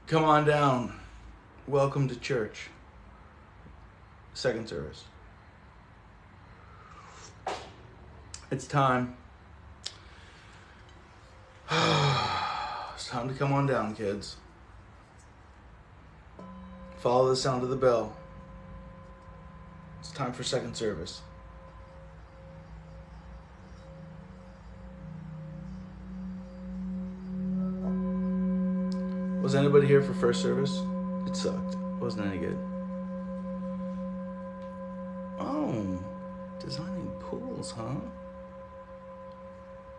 Come on down. Welcome to church. Second service. It's time. It's time to come on down, kids. Follow the sound of the bell. It's time for second service. Was anybody here for first service? It sucked. It wasn't any good. Oh, designing pools, huh?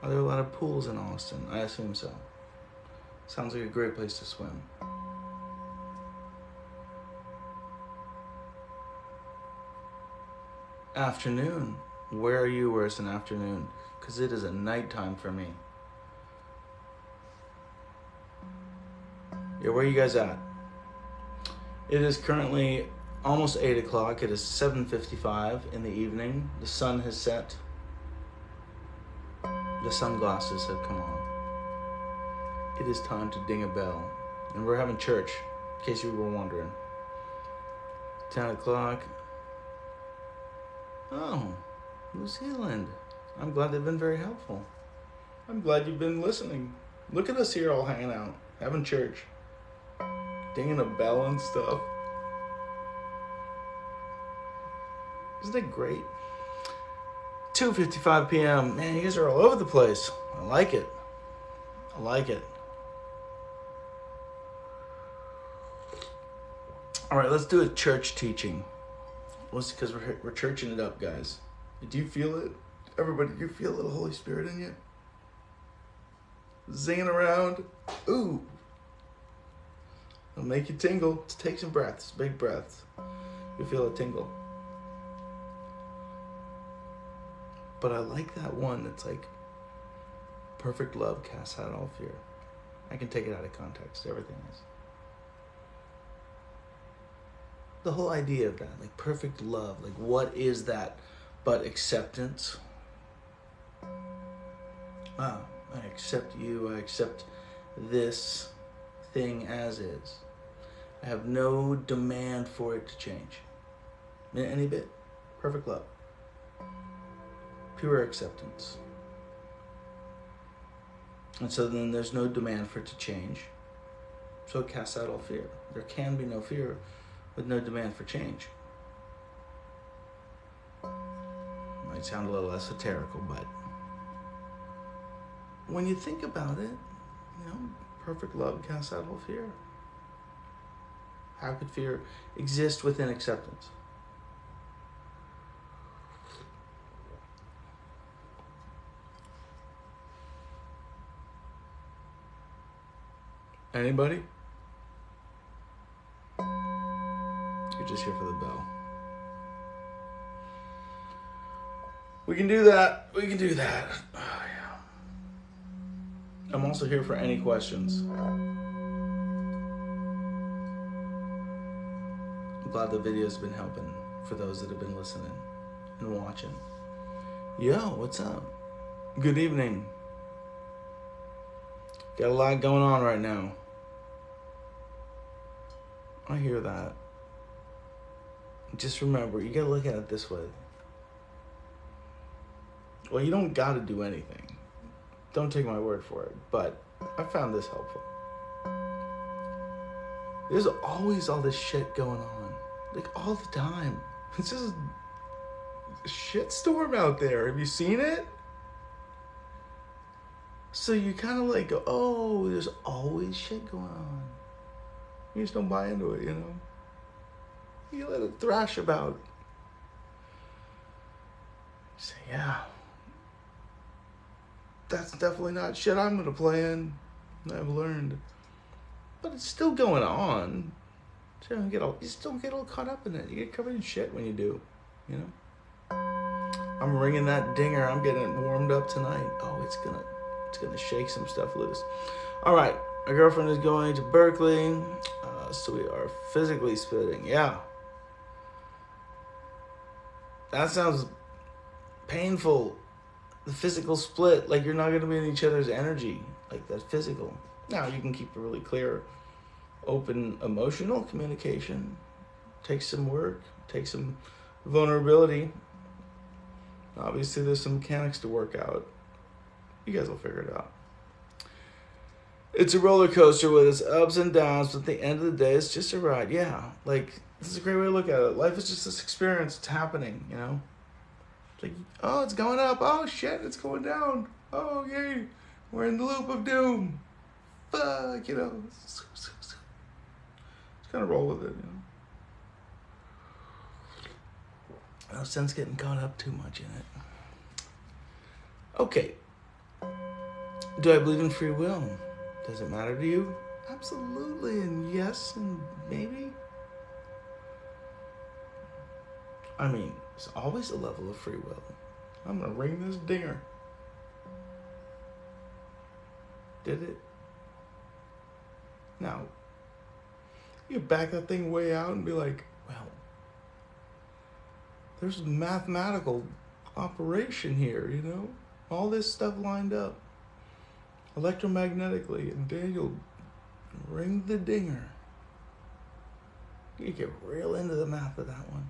Are there a lot of pools in Austin? I assume so. Sounds like a great place to swim. Afternoon. Where are you where it's an afternoon? Because it is a nighttime for me. Yeah, where are you guys at? It is currently almost 8 o'clock. It is 7:55 in the evening. The sun has set. The sunglasses have come on. It is time to ding a bell. And we're having church, in case you were wondering. 10 o'clock. Oh, New Zealand. I'm glad they've been very helpful. I'm glad you've been listening. Look at us here all hanging out, having church. Dinging a bell and stuff. Isn't it great? 2:55 p.m. Man, you guys are all over the place. I like it. I like it. All right, let's do a church teaching. Because we're churching it up, guys. Do you feel it? Everybody, do you feel a little Holy Spirit in you? Zinging around. Ooh. It'll make you tingle. Just take some breaths, big breaths. You'll feel a tingle. But I like that one that's like, perfect love casts out all fear. I can take it out of context. Everything is. The whole idea of that, like perfect love, like what is that but acceptance? I accept you, I accept this thing as is. I have no demand for it to change. Any bit. Perfect love. Pure acceptance. And so then there's no demand for it to change. So it casts out all fear. There can be no fear with no demand for change. Might sound a little esoterical, but when you think about it, perfect love casts out all fear. How could fear exist within acceptance? Anybody? You're just here for the bell. We can do that. We can do that. Oh, yeah. I'm also here for any questions. I'm glad the video's been helping for those that have been listening and watching. Yo, what's up? Good evening. Got a lot going on right now. I hear that. Just remember, you gotta look at it this way. Well, you don't gotta do anything. Don't take my word for it, but I found this helpful. There's always all this shit going on. Like, all the time. It's just a shitstorm out there. Have you seen it? So you kind of like go, oh, there's always shit going on. You just don't buy into it, You let it thrash about. You say, yeah, that's definitely not shit I'm going to play in. I've learned. But it's still going on. So you still get all caught up in it. You get covered in shit when you do, I'm ringing that dinger. I'm getting it warmed up tonight. Oh, it's gonna shake some stuff loose. All right, my girlfriend is going to Berkeley, so we are physically splitting. Yeah, that sounds painful. The physical split, like you're not gonna be in each other's energy, like that physical. Now you can keep it really clear open emotional communication. Takes some work, takes some vulnerability. Obviously, there's some mechanics to work out. You guys will figure it out. It's a roller coaster with its ups and downs, but at the end of the day, it's just a ride. Yeah, like, this is a great way to look at it. Life is just this experience. It's happening, you know? It's like, oh, it's going up. Oh, shit, it's going down. Oh, yay. We're in the loop of doom. Fuck, you know? Just kind of roll with it, you know? No sense getting caught up too much in it. Okay. Do I believe in free will? Does it matter to you? Absolutely, and yes, and maybe. I mean, there's always a level of free will. I'm gonna ring this dinger. Did it? Now, you back that thing way out and be like, well, there's a mathematical operation here, you know? All this stuff lined up electromagnetically, and Daniel, ring the dinger. You get real into the math of that one.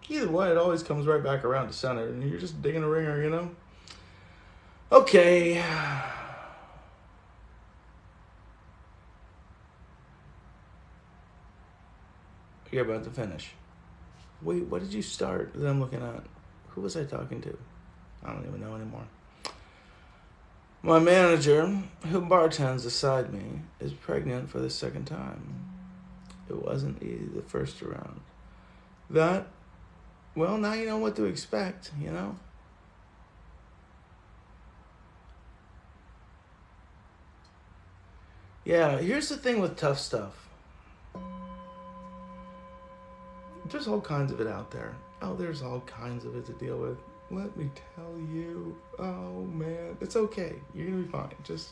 Either way, it always comes right back around to center, and you're just digging a ringer, you know? Okay. You're about to finish. Wait, what did you start that I'm looking at? Who was I talking to? I don't even know anymore. My manager, who bartends beside me, is pregnant for the second time. It wasn't easy the first round. That, well, now you know what to expect, you know? Yeah, here's the thing with tough stuff. There's all kinds of it out there. Oh, there's all kinds of it to deal with. Let me tell you. Oh, man. It's okay. You're going to be fine. Just...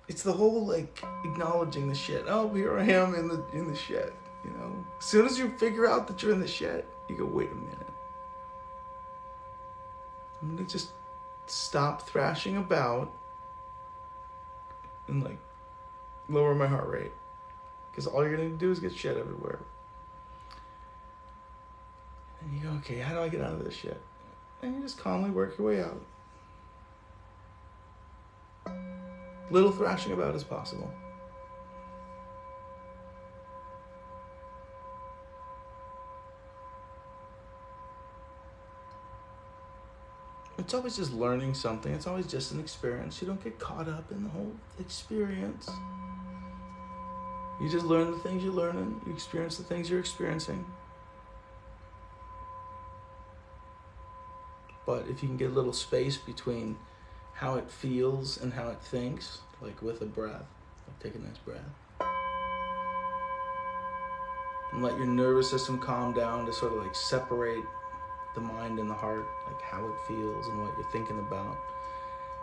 It's the whole, like, acknowledging the shit. Oh, here I am in the shit, you know? As soon as you figure out that you're in the shit, you go, wait a minute. I'm going to just stop thrashing about and, like, lower my heart rate. Because all you're going to do is get shit everywhere. And you go, okay, how do I get out of this shit? And you just calmly work your way out. Little thrashing about as possible. It's always just learning something. It's always just an experience. You don't get caught up in the whole experience. You just learn the things you're learning. You experience the things you're experiencing. But if you can get a little space between how it feels and how it thinks, like with a breath, like take a nice breath. And let your nervous system calm down to sort of like separate the mind and the heart, like how it feels and what you're thinking about.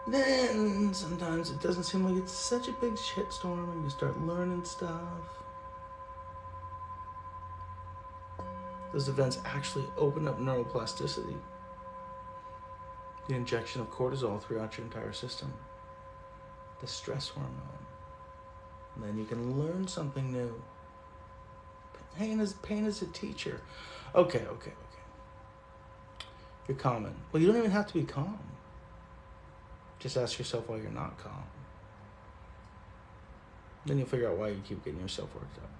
Then sometimes it doesn't seem like it's such a big shitstorm and you start learning stuff. Those events actually open up neuroplasticity. The injection of cortisol throughout your entire system. The stress hormone. And then you can learn something new. Pain is a teacher. Okay. You're calming. Well, you don't even have to be calm. Just ask yourself why you're not calm. Then you'll figure out why you keep getting yourself worked up.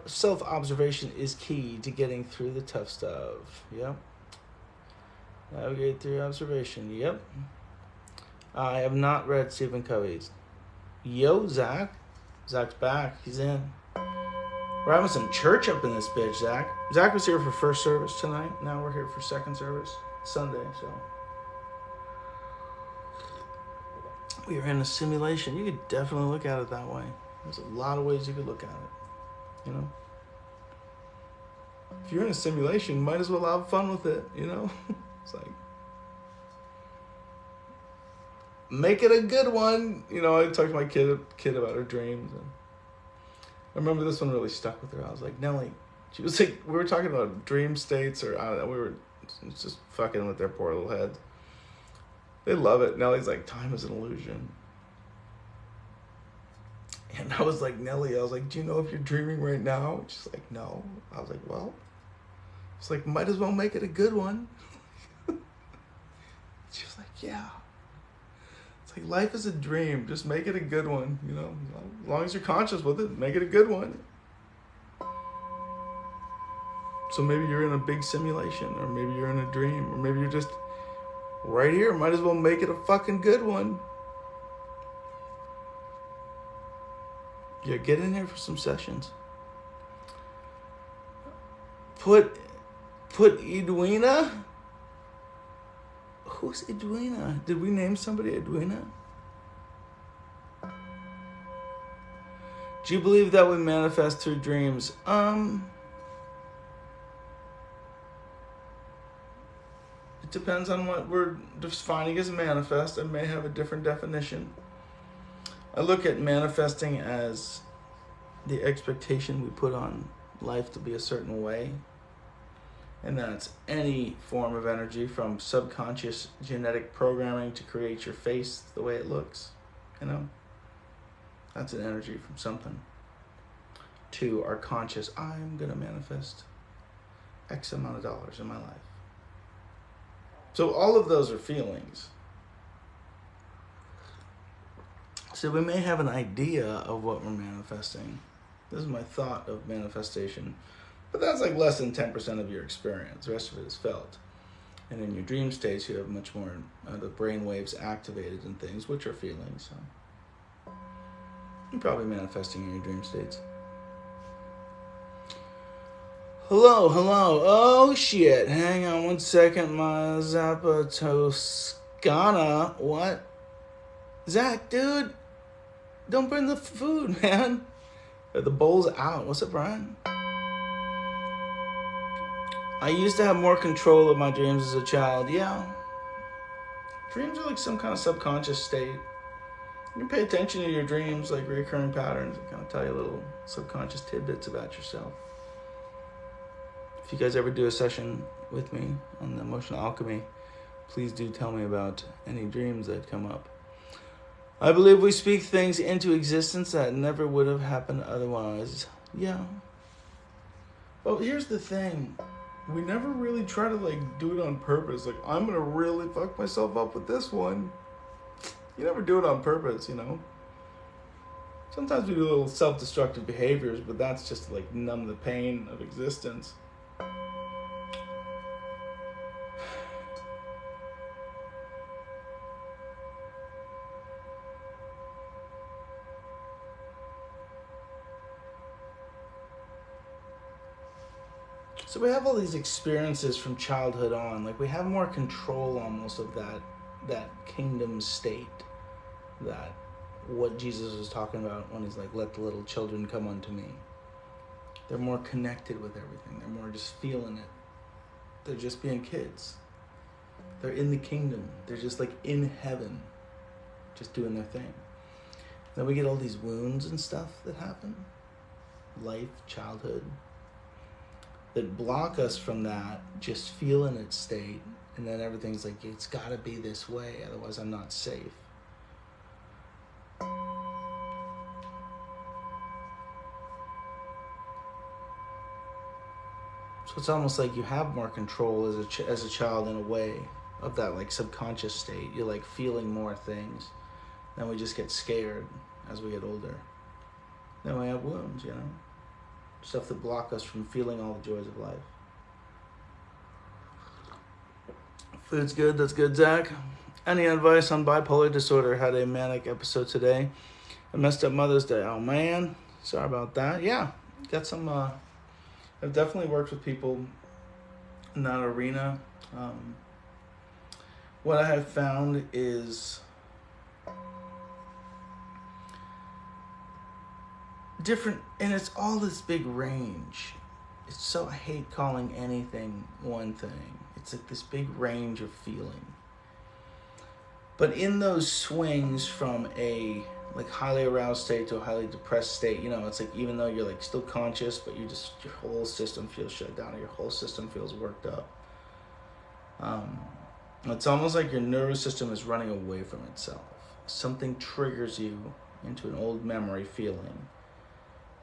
Self-observation is key to getting through the tough stuff. Yep. Navigate through observation. Yep. I have not read Stephen Covey's. Yo, Zach. Zach's back. He's in. We're having some church up in this bitch, Zach. Zach was here for first service tonight. Now we're here for second service. Sunday, so. We are in a simulation. You could definitely look at it that way. There's a lot of ways you could look at it. You know? If you're in a simulation, might as well have fun with it, you know? It's like, make it a good one. You know, I talked to my kid about her dreams, and I remember this one really stuck with her. I was like, Nellie, she was like, we were talking about dream states, or I don't know, we were It's just fucking with their poor little heads. They love it. Nellie's like, time is an illusion. And I was like, Nellie, I was like, do you know if you're dreaming right now? She's like, no. I was like, well, it's like, might as well make it a good one. She was like, yeah. It's like, life is a dream. Just make it a good one, you know? As long as you're conscious with it, make it a good one. So maybe you're in a big simulation, or maybe you're in a dream, or maybe you're just right here. Might as well make it a fucking good one. Yeah, get in here for some sessions. Put Edwina? Who's Edwina? Did we name somebody Edwina? Do you believe that we manifest through dreams? It depends on what we're defining as manifest. I may have a different definition. I look at manifesting as the expectation we put on life to be a certain way. And that's any form of energy, from subconscious genetic programming to create your face the way it looks, you know? That's an energy from something. To our conscious, I'm going to manifest X amount of dollars in my life. So all of those are feelings. So we may have an idea of what we're manifesting. This is my thought of manifestation. But that's like less than 10% of your experience. The rest of it is felt. And in your dream states, you have much more the brain waves activated and things, which are feelings. So you're probably manifesting in your dream states. Hello. Oh, shit. Hang on one second. My Zappa Toscana. What? Zach, dude. Don't burn the food, man. The bowl's out. What's up, Brian? I used to have more control of my dreams as a child. Yeah. Dreams are like some kind of subconscious state. You can pay attention to your dreams, like recurring patterns, and kind of tell you little subconscious tidbits about yourself. If you guys ever do a session with me on the emotional alchemy, please do tell me about any dreams that come up. I believe we speak things into existence that never would have happened otherwise. Yeah. Well, here's the thing. We never really try to do it on purpose. Like, I'm going to really fuck myself up with this one. You never do it on purpose, you know? Sometimes we do little self-destructive behaviors, but that's just to numb the pain of existence. So we have all these experiences from childhood on. Like, we have more control almost of that kingdom state, that what Jesus was talking about when he's like, let the little children come unto me. They're more connected with everything. They're more just feeling it. They're just being kids. They're in the kingdom. They're just like in heaven, just doing their thing. Then we get all these wounds and stuff that happen. Life, childhood, that block us from that, just feeling its state, and then everything's like, it's got to be this way, otherwise I'm not safe. So it's almost like you have more control as a child in a way of that subconscious state. You're feeling more things. Then we just get scared as we get older. Then we have wounds, you know? Stuff that block us from feeling all the joys of life. Food's good. That's good, Zach. Any advice on bipolar disorder? Had a manic episode today. I messed up Mother's Day. Oh, man. Sorry about that. Yeah. Got some... I've definitely worked with people in that arena. What I have found is... different, and it's all this big range. It's so, I hate calling anything one thing. It's like this big range of feeling. But in those swings from a highly aroused state to a highly depressed state, you know, it's like even though you're still conscious, but your whole system feels shut down, or your whole system feels worked up. Um, it's almost like your nervous system is running away from itself. Something triggers you into an old memory feeling.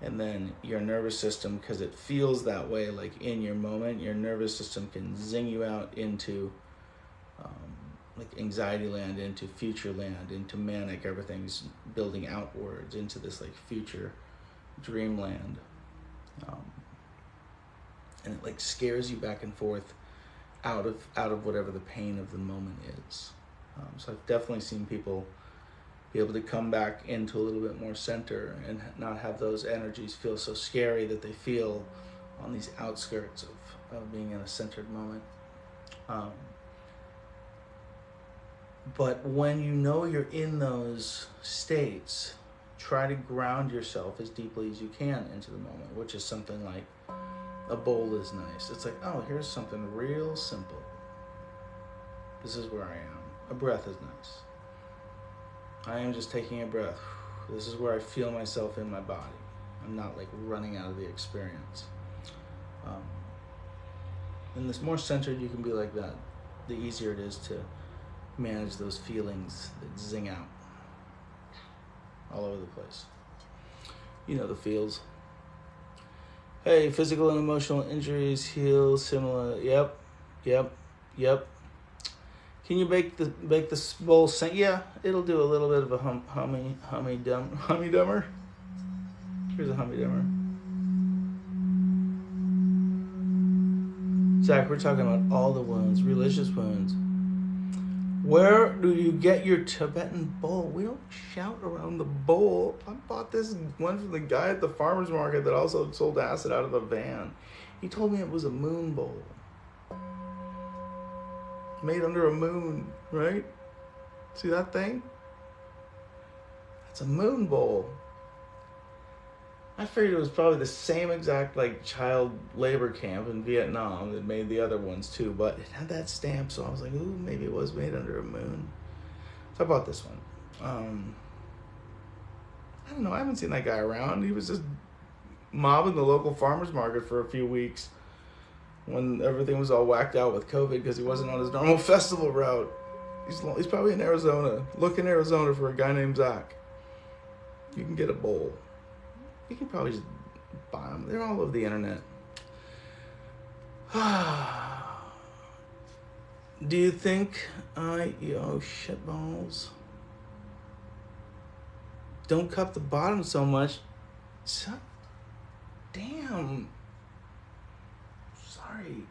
And then your nervous system, because it feels that way, like in your moment, your nervous system can zing you out into like anxiety land, into future land, into manic. Everything's building outwards into this like future dreamland. And it like scares you back and forth out of whatever the pain of the moment is. So I've definitely seen people be able to come back into a little bit more center and not have those energies feel so scary that they feel on these outskirts of being in a centered moment. But when you know you're in those states, try to ground yourself as deeply as you can into the moment, which is something like a bowl is nice. It's like, oh, here's something real simple. This is where I am. A breath is nice. I am just taking a breath. This is where I feel myself in my body. I'm not like running out of the experience. And the more centered you can be like that, the easier it is to manage those feelings that zing out all over the place. You know the feels. Hey, physical and emotional injuries heal similar. Yep. Can you bake this bowl? Yeah, it'll do a little bit of a hummy dummer. Here's a hummy dummer. Zach, we're talking about all the wounds, religious wounds. Where do you get your Tibetan bowl? We don't shout around the bowl. I bought this one from the guy at the farmer's market that also sold acid out of a van. He told me it was a moon bowl. Made under a moon, right? See that thing? It's a moon bowl. I figured it was probably the same exact like child labor camp in Vietnam that made the other ones too, but it had that stamp, so I was like, ooh, maybe it was made under a moon. So I bought this one. I don't know, I haven't seen that guy around. He was just mobbing the local farmer's market for a few weeks when everything was all whacked out with COVID because he wasn't on his normal festival route. He's probably in Arizona. Look in Arizona for a guy named Zach. You can get a bowl. You can probably just buy them. They're all over the internet. Do you think shit balls? Don't cup the bottom so much. Damn. Sorry.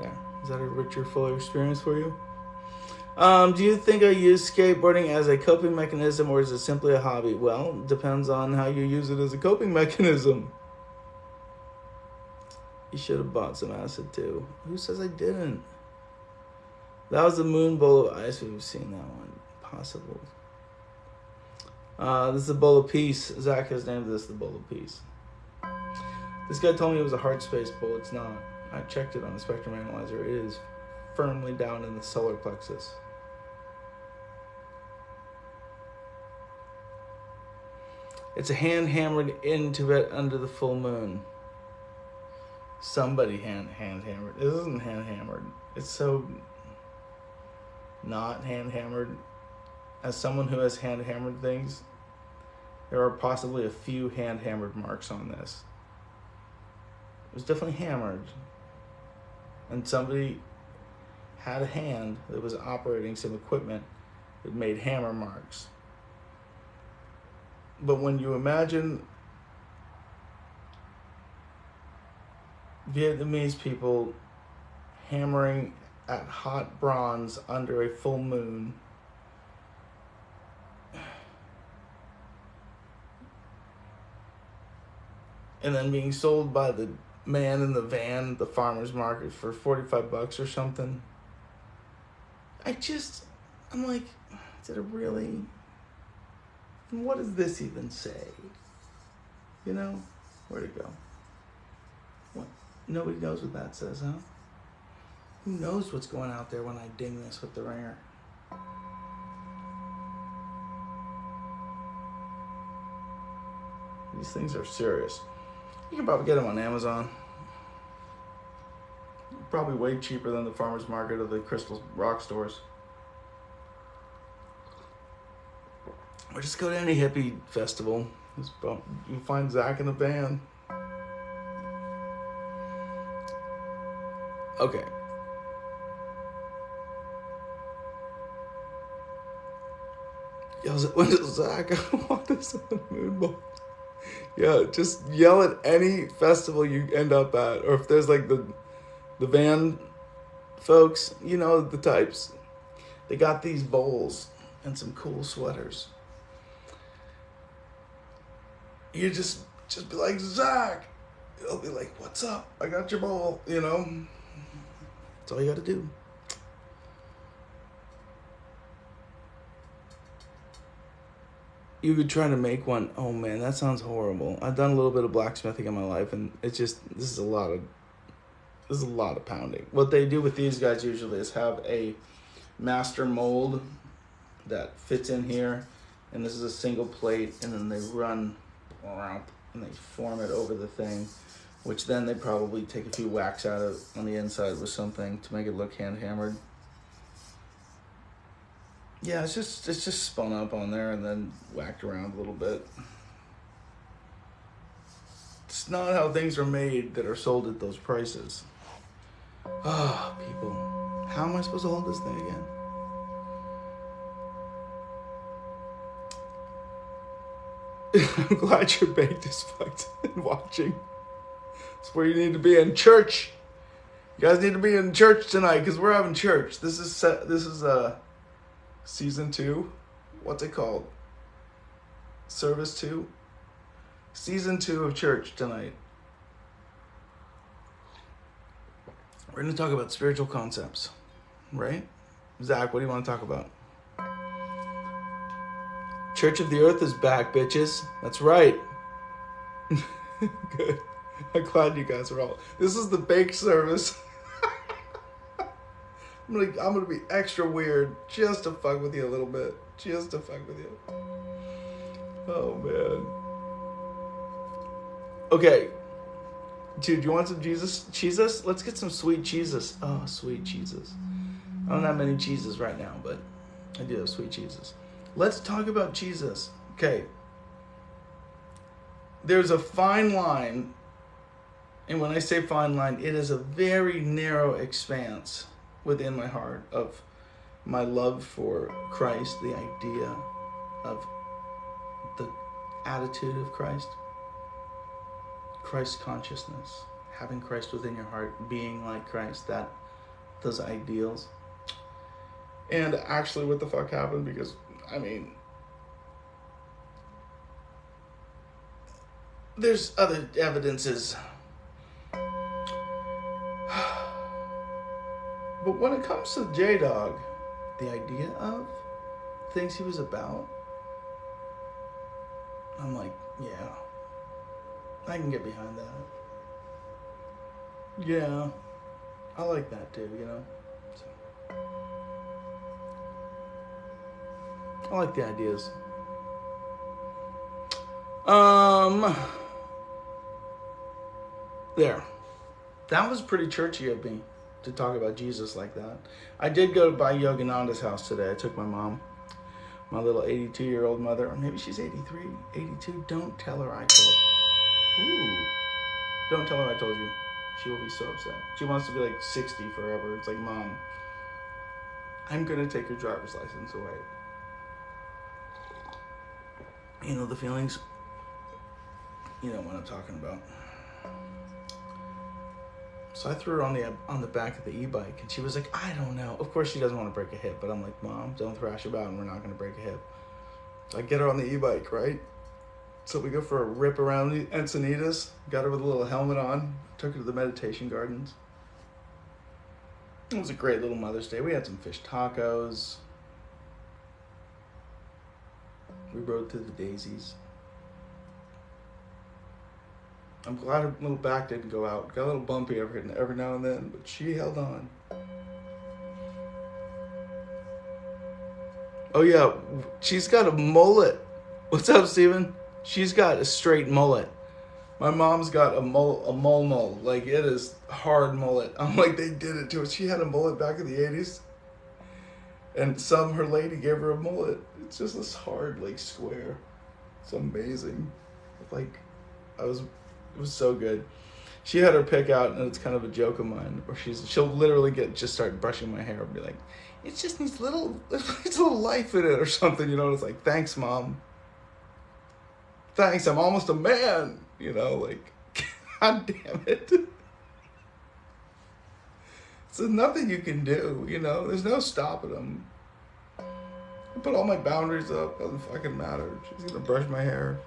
There. Is that a richer, fuller experience for you? Do you think I use skateboarding as a coping mechanism or is it simply a hobby? Well, it depends on how you use it as a coping mechanism. You should have bought some acid too. Who says I didn't? That was the moon bowl of ice. We've seen that one. Possible. This is a bowl of peace. Zach has named this the bowl of peace. This guy told me it was a heart space bowl. It's not. I checked it on the spectrum analyzer. It is firmly down in the solar plexus. It's a hand hammered into it under the full moon. Somebody hand hammered. It isn't hand hammered. It's so not hand hammered. As someone who has hand hammered things, there are possibly a few hand hammered marks on this. It was definitely hammered. And somebody had a hand that was operating some equipment that made hammer marks. But when you imagine Vietnamese people hammering at hot bronze under a full moon, and then being sold by the man in the van at the farmer's market for $45 or something, I'm like, did it really? And what does this even say? You know, where'd it go? What? Nobody knows what that says, huh? Who knows what's going out there when I ding this with the ringer? These things are serious. You can probably get them on Amazon. Probably way cheaper than the farmer's market or the crystal rock stores. Or just go to any hippie festival. You find Zach in a band. Okay. When does Zach want this on the moon ball? Yeah, just yell at any festival you end up at. Or if there's like the van folks, you know the types. They got these bowls and some cool sweaters. You just be like, Zach. He'll be like, what's up? I got your bowl, you know. That's all you got to do. You could try to make one. Oh man, that sounds horrible. I've done a little bit of blacksmithing in my life, and it's just this is a lot of pounding. What they do with these guys usually is have a master mold that fits in here, and this is a single plate, and then they run around and they form it over the thing, which then they probably take a few whacks out of on the inside with something to make it look hand hammered. Yeah, it's just spun up on there and then whacked around a little bit. It's not how things are made that are sold at those prices. Ah, people. How am I supposed to hold this thing again? I'm glad you're baked as fucked and watching. It's where you need to be in church. You guys need to be in church tonight because we're having church. This is season 2. What's it called? Service 2. Season 2 of church tonight. We're going to talk about spiritual concepts, right? Zach, what do you want to talk about? Church of the Earth is back, bitches. That's right. Good. I'm glad you guys are all. This is the bake service. I'm gonna be extra weird just to fuck with you a little bit. Just to fuck with you. Oh man. Okay. Dude, you want some Jesus? Let's get some sweet Jesus. Oh, sweet Jesus. I don't have many cheeses right now, but I do have sweet Jesus. Let's talk about Jesus. Okay. There's a fine line, and when I say fine line, it is a very narrow expanse within my heart of my love for Christ, the idea of the attitude of Christ, Christ consciousness, having Christ within your heart, being like Christ, those ideals. And actually what the fuck happened, because I mean, there's other evidences. But when it comes to J-Dog, the idea of things he was about, I'm like, yeah, I can get behind that. Yeah, I like that too, you know? So, I like the ideas. There. That was pretty churchy of me to talk about Jesus like that. I did go by Yogananda's house today. I took my mom, my little 82-year-old mother, or maybe she's 83, 82. Don't tell her I told. Ooh. Don't tell her I told you. She will be so upset. She wants to be like 60 forever. It's like, Mom, I'm going to take your driver's license away. You know the feelings? You know what I'm talking about. So I threw her on the back of the e-bike, and she was like, I don't know. Of course she doesn't want to break a hip, but I'm like, Mom, don't thrash about, and we're not going to break a hip. So I get her on the e-bike, right? So we go for a rip around the Encinitas, got her with a little helmet on, took her to the meditation gardens. It was a great little Mother's Day. We had some fish tacos. We rode through the daisies. I'm glad her little back didn't go out. Got a little bumpy every now and then, but she held on. Oh yeah, she's got a mullet. What's up, Steven? She's got a straight mullet. My mom's got a mole, like it is hard mullet. I'm like, they did it to her. She had a mullet back in the 80s, and her lady gave her a mullet. It's just this hard, like, square. It's amazing. Like, it was so good. She had her pick out, and it's kind of a joke of mine, where she'll literally just start brushing my hair and be like, it just needs it's a little life in it or something, you know. It's like, thanks, Mom. Thanks, I'm almost a man, you know, like, God damn it. So there's nothing you can do, you know. There's no stopping them. I put all my boundaries up. Doesn't fucking matter. She's gonna brush my hair.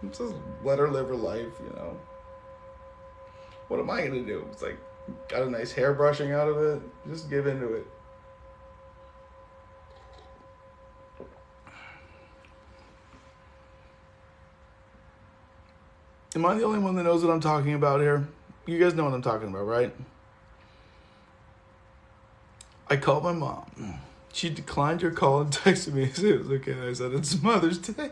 Just let her live her life, you know. What am I gonna do? It's like, got a nice hair brushing out of it. Just give into it. Am I the only one that knows what I'm talking about here? You guys know what I'm talking about, right? I called my mom. She declined your call and texted me. It was okay. I said, it's Mother's Day.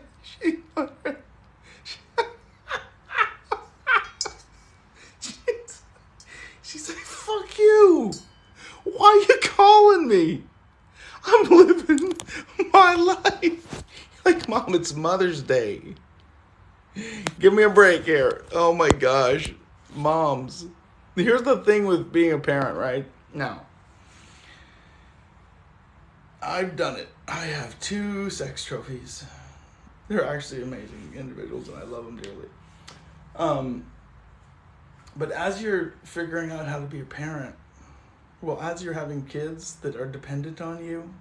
She's like, fuck you. Why are you calling me? I'm living my life. Like, Mom, it's Mother's Day. Give me a break here. Oh my gosh. Moms. Here's the thing with being a parent, right? Now, I've done it. I have 2 sex trophies. They're actually amazing individuals, and I love them dearly. But as you're figuring out how to be a parent, well, as you're having kids that are dependent on you,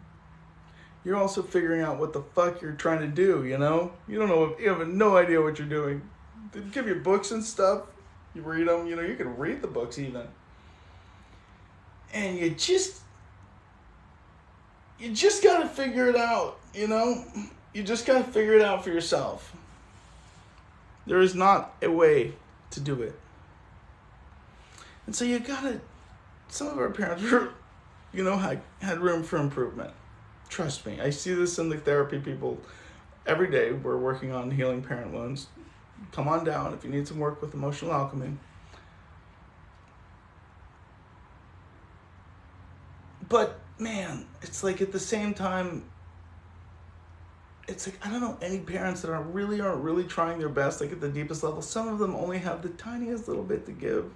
you're also figuring out what the fuck you're trying to do, you know? You have no idea what you're doing. They give you books and stuff. You read them, you know, you can read the books even. And you just gotta figure it out, you know? You just gotta figure it out for yourself. There is not a way to do it. And so some of our parents were, you know, had room for improvement. Trust me, I see this in the therapy people every day. We're working on healing parent wounds. Come on down if you need some work with emotional alchemy. But, man, it's like at the same time, it's like, I don't know any parents that aren't really trying their best, like at the deepest level. Some of them only have the tiniest little bit to give.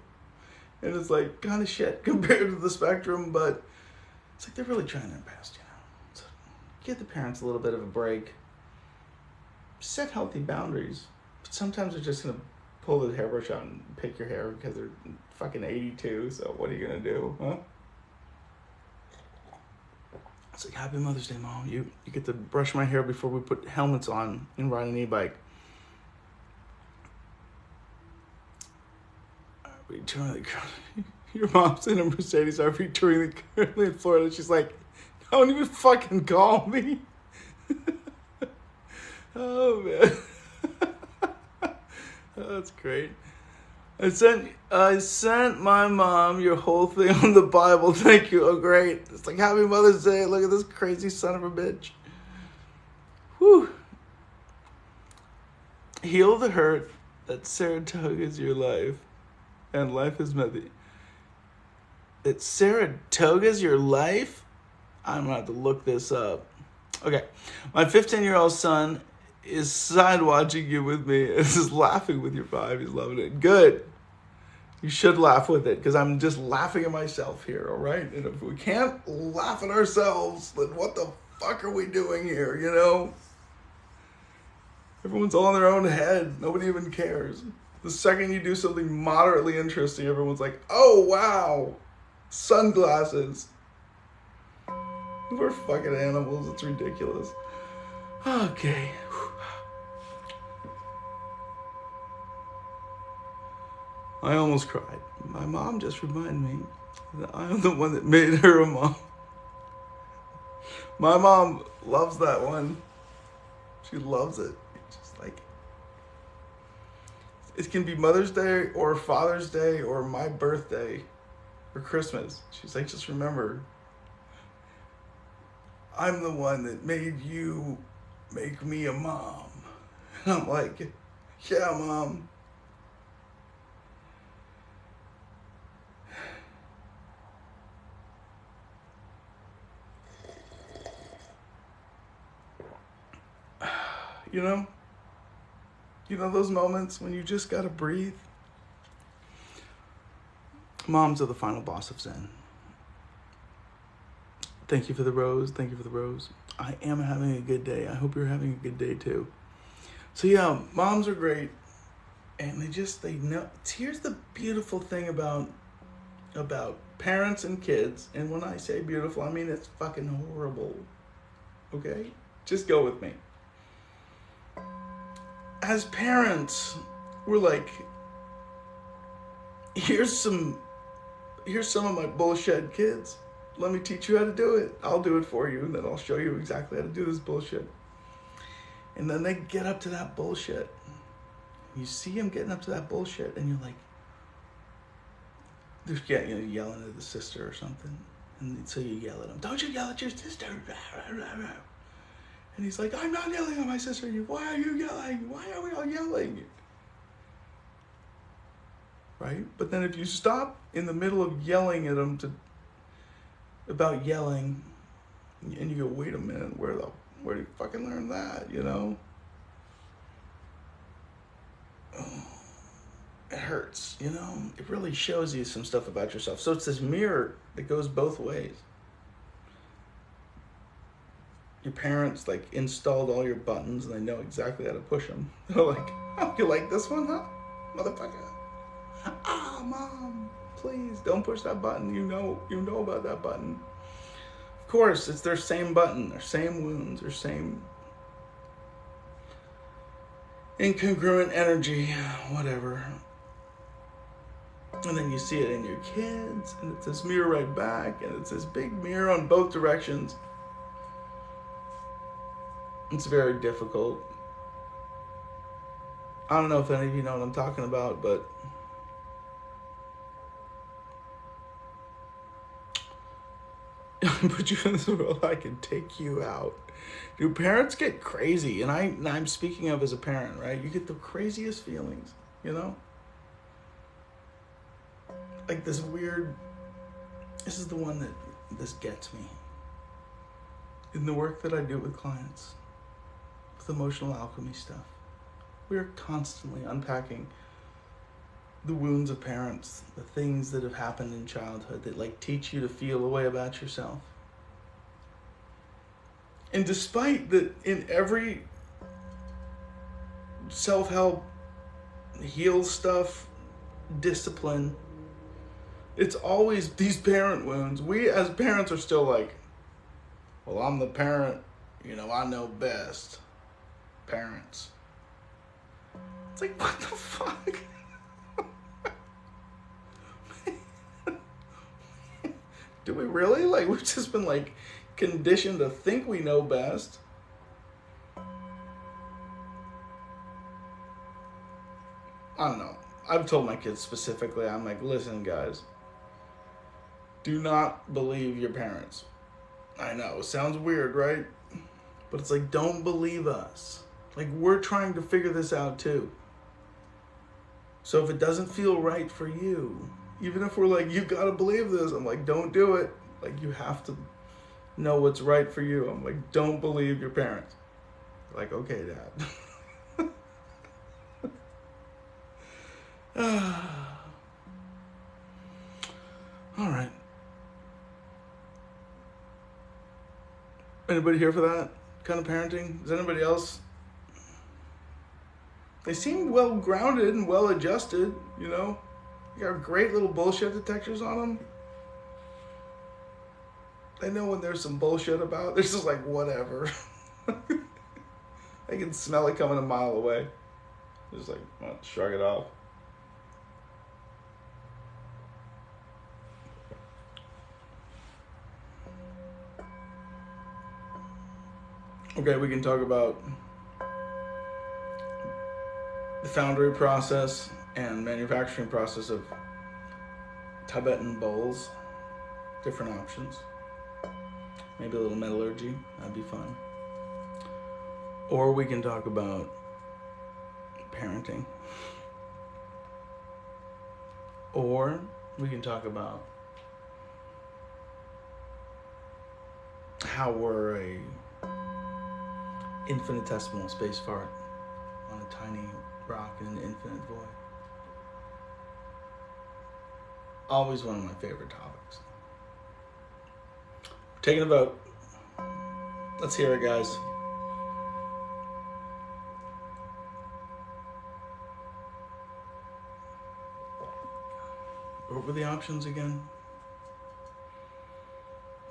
And it's like kind of shit compared to the spectrum, but it's like they're really trying their best, you know. So give the parents a little bit of a break. Set healthy boundaries. But sometimes they're just going to pull the hairbrush out and pick your hair because they're fucking 82, so what are you going to do, huh? It's like, happy Mother's Day, Mom. You get to brush my hair before we put helmets on and ride an e-bike. Your mom's in a Mercedes RV touring currently in Florida. She's like, don't even fucking call me. Oh, man. Oh, that's great. I sent my mom your whole thing on the Bible. Thank you. Oh, great. It's like, happy Mother's Day. Look at this crazy son of a bitch. Whew. Heal the hurt that Saratoga's your life. And life is messy. That Saratoga's your life? I'm going to have to look this up. Okay. My 15-year-old son is side watching you with me and is laughing with your 5. He's loving it. Good. You should laugh with it because I'm just laughing at myself here, all right? And if we can't laugh at ourselves, then what the fuck are we doing here, you know? Everyone's all in their own head. Nobody even cares. The second you do something moderately interesting, everyone's like, oh, wow, sunglasses. We're fucking animals. It's ridiculous. Okay. I almost cried. My mom just reminded me that I'm the one that made her a mom. My mom loves that one. She loves it. Just like, it can be Mother's Day or Father's Day or my birthday or Christmas. She's like, just remember, I'm the one that made you make me a mom. And I'm like, yeah, Mom. You know? You know those moments when you just gotta breathe? Moms are the final boss of Zen. Thank you for the rose. Thank you for the rose. I am having a good day. I hope you're having a good day too. So yeah, moms are great. And they know. Here's the beautiful thing about parents and kids. And when I say beautiful, I mean it's fucking horrible. Okay? Just go with me. As parents, we're like, here's some of my bullshit, kids. Let me teach you how to do it. I'll do it for you, and then I'll show you exactly how to do this bullshit. And then they get up to that bullshit. You see them getting up to that bullshit, and you're like, they're yelling at the sister or something. And so you yell at him, don't you yell at your sister. And he's like, I'm not yelling at my sister. Why are you yelling? Why are we all yelling? Right? But then if you stop in the middle of yelling at him about yelling, and you go, wait a minute, where do you fucking learn that, you know? Oh, it hurts, you know? It really shows you some stuff about yourself. So it's this mirror that goes both ways. Your parents like installed all your buttons and they know exactly how to push them. They're like, oh, you like this one, huh? Motherfucker. Ah, mom, please don't push that button. You know about that button. Of course, it's their same button, their same wounds, their same incongruent energy, whatever. And then you see it in your kids, and it's this mirror right back, and it's this big mirror on both directions. It's very difficult. I don't know if any of you know what I'm talking about, but put you in this world, I can take you out. Do parents get crazy? And I'm speaking of as a parent, right? You get the craziest feelings, you know? Like this weird, this is the one that this gets me. In the work that I do with clients, with emotional alchemy stuff, we are constantly unpacking the wounds of parents, the things that have happened in childhood that like teach you to feel a way about yourself. And despite that, in every self-help, heal stuff, discipline, it's always these parent wounds. We as parents are still like, well, I'm the parent, I know best. Parents. It's like, what the fuck? Do we really? Like, we've just been like conditioned to think we know best. I don't know. I've told my kids specifically, I'm like, listen, guys, do not believe your parents. I know, it sounds weird, right? But it's like, don't believe us. Like, we're trying to figure this out too. So if it doesn't feel right for you, even if we're like, you gotta believe this, I'm like, don't do it. Like, you have to know what's right for you. I'm like, don't believe your parents. Like, okay, Dad. All right. Anybody here for that kind of parenting? Is anybody else? They seem well grounded and well adjusted, They got great little bullshit detectors on them. They know when there's some bullshit about. They're just like, whatever. They can smell it coming a mile away. Just like, shrug it off. Okay, we can talk about the foundry process and manufacturing process of Tibetan bowls. Different options. Maybe a little metallurgy. That'd be fun. Or we can talk about parenting. Or we can talk about how we're a infinitesimal space fart on a tiny rock in an infinite void. Always one of my favorite topics. We're taking a vote. Let's hear it, guys. What were the options again?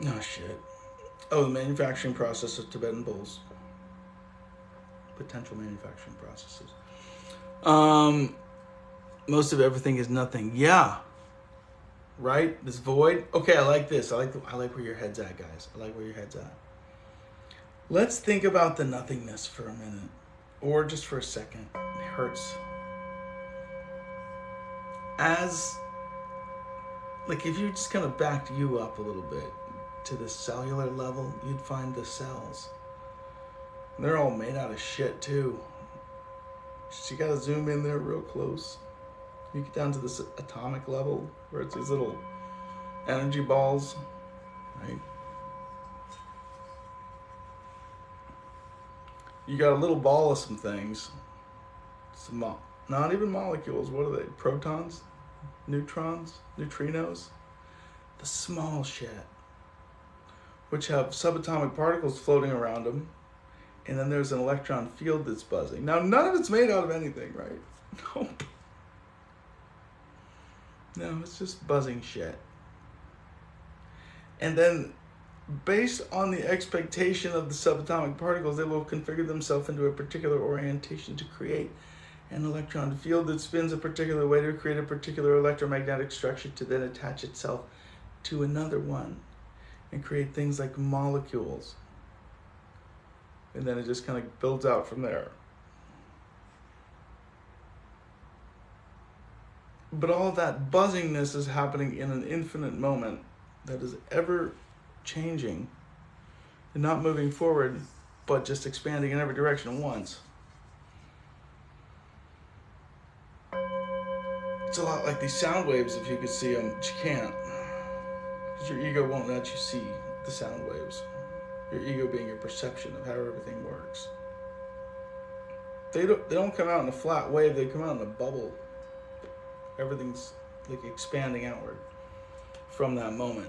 Oh, shit. Oh, the manufacturing process of Tibetan bowls. Potential manufacturing processes. Most of everything is nothing. Yeah. Right? This void. Okay, I like this. I like where your head's at, guys. I like where your head's at. Let's think about the nothingness for a minute. Or just for a second. It hurts. If you just kind of backed you up a little bit to the cellular level, you'd find the cells. And they're all made out of shit, too. So you gotta zoom in there real close. You get down to this atomic level where it's these little energy balls, right? You got a little ball of some things. Not even molecules. What are they? Protons? Neutrons? Neutrinos? The small shit. Which have subatomic particles floating around them. And then there's an electron field that's buzzing. Now, none of it's made out of anything, right? Nope. No, it's just buzzing shit. And then, based on the expectation of the subatomic particles, they will configure themselves into a particular orientation to create an electron field that spins a particular way to create a particular electromagnetic structure to then attach itself to another one and create things like molecules. And then it just kind of builds out from there. But all of that buzzingness is happening in an infinite moment that is ever changing and not moving forward, but just expanding in every direction at once. It's a lot like these sound waves, if you could see them, but you can't. Because your ego won't let you see the sound waves. Your ego being your perception of how everything works. They don't come out in a flat wave, they come out in a bubble. Everything's like expanding outward from that moment.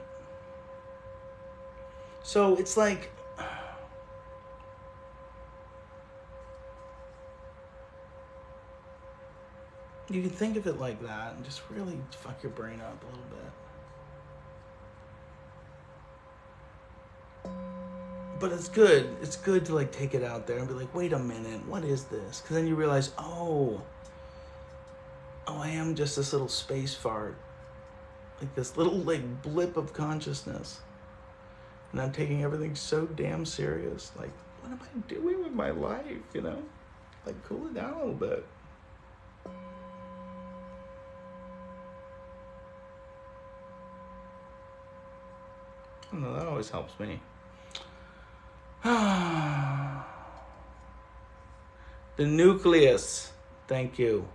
So it's like, you can think of it like that and just really fuck your brain up a little bit. But it's good. It's good to like take it out there and be like, wait a minute, what is this? Because then you realize, oh, I am just this little space fart. Like this little like blip of consciousness. And I'm taking everything so damn serious. Like, what am I doing with my life, you know? Like, cool it down a little bit. I don't know, that always helps me. The nucleus. Thank you.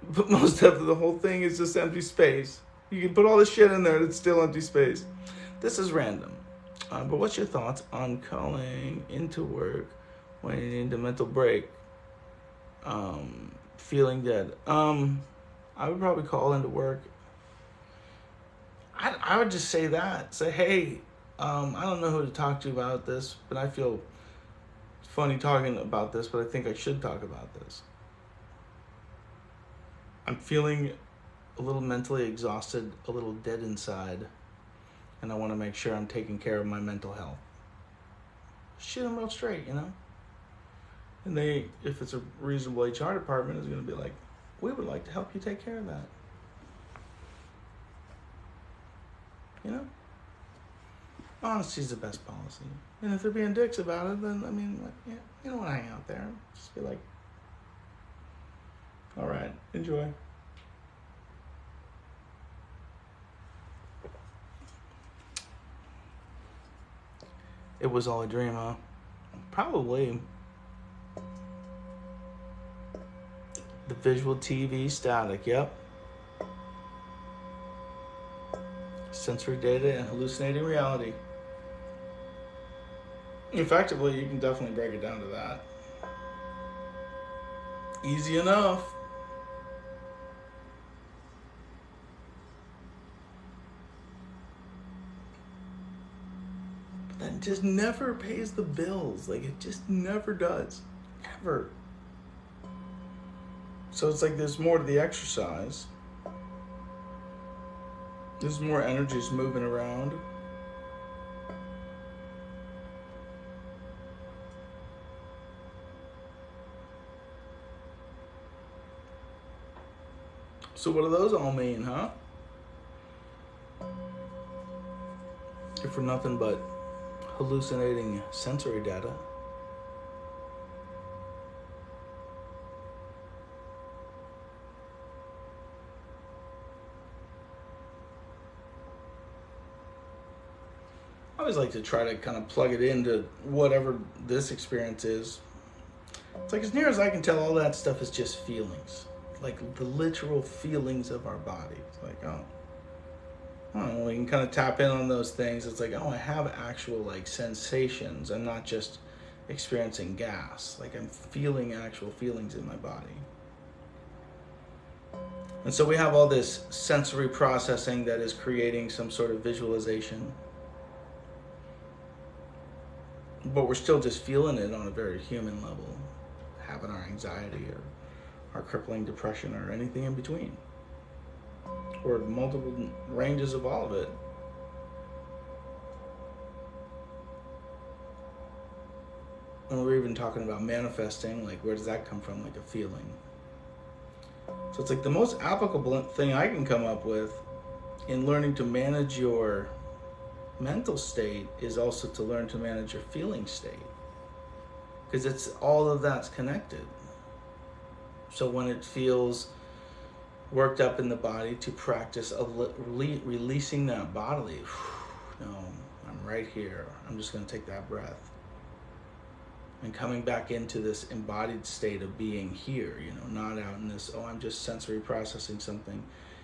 But most of the whole thing is just empty space. You can put all this shit in there and it's still empty space. This is random. But what's your thoughts on calling into work when you need a mental break? Feeling dead. I would probably call into work. I would just say that. Say, hey, I don't know who to talk to about this, but I feel funny talking about this, but I think I should talk about this. I'm feeling a little mentally exhausted, a little dead inside, and I want to make sure I'm taking care of my mental health. Shoot them real straight, you know? And they, if it's a reasonable HR department, is going to be like, we would like to help you take care of that. You know? Honesty is the best policy. And if they're being dicks about it, then, I mean, like, yeah, you don't want to hang out there. Just be like, all right, enjoy. It was all a dream, huh? Probably. The visual TV static, yep. Sensory data and hallucinating reality. Effectively, you can definitely break it down to that. Easy enough. But that just never pays the bills. Like, it just never does. Ever. So it's like there's more to the exercise. There's more energies moving around. So what do those all mean, huh? If we're nothing but hallucinating sensory data. I always like to try to kind of plug it into whatever this experience is. It's like, as near as I can tell, all that stuff is just feelings. Like the literal feelings of our body. It's like, oh, I don't know, we can kind of tap in on those things. It's like, oh, I have actual like sensations. I'm not just experiencing gas. Like, I'm feeling actual feelings in my body. And so we have all this sensory processing that is creating some sort of visualization. But we're still just feeling it on a very human level, having our anxiety or our crippling depression or anything in between, or multiple ranges of all of it. And we're even talking about manifesting, like, where does that come from? Like a feeling. So it's like the most applicable thing I can come up with in learning to manage your mental state is also to learn to manage your feeling state, because it's all of that's connected. So when it feels worked up in the body, to practice releasing that bodily. No, I'm right here. I'm just going to take that breath. And coming back into this embodied state of being here, not out in this, I'm just sensory processing something,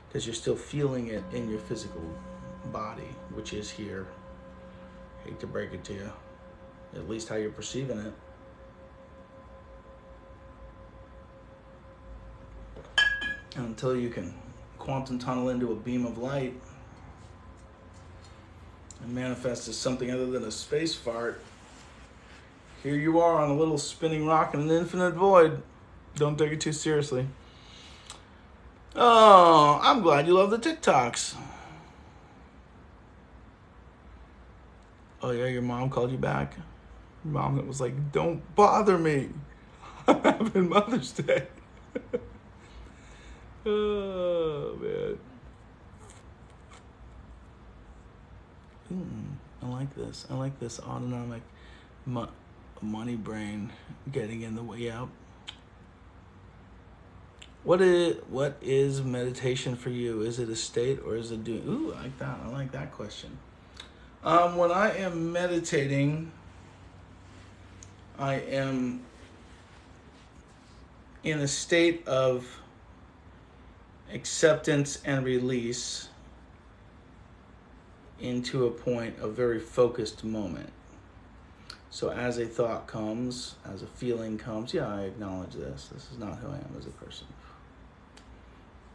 because you're still feeling it in your physical body, which is here. Hate to break it to you, at least how you're perceiving it. And until you can quantum tunnel into a beam of light and manifest as something other than a space fart, here you are on a little spinning rock in an infinite void. Don't take it too seriously. Oh, I'm glad you love the TikToks. Oh yeah, your mom called you back? Your mom was like, don't bother me. I'm having Mother's Day. Oh, man. I like this. I like this autonomic money brain getting in the way out. What is meditation for you? Is it a state or is it doing? Ooh, I like that. I like that question. When I am meditating, I am in a state of acceptance and release into a point of very focused moment. So as a thought comes, as a feeling comes, yeah, I acknowledge this. This is not who I am as a person.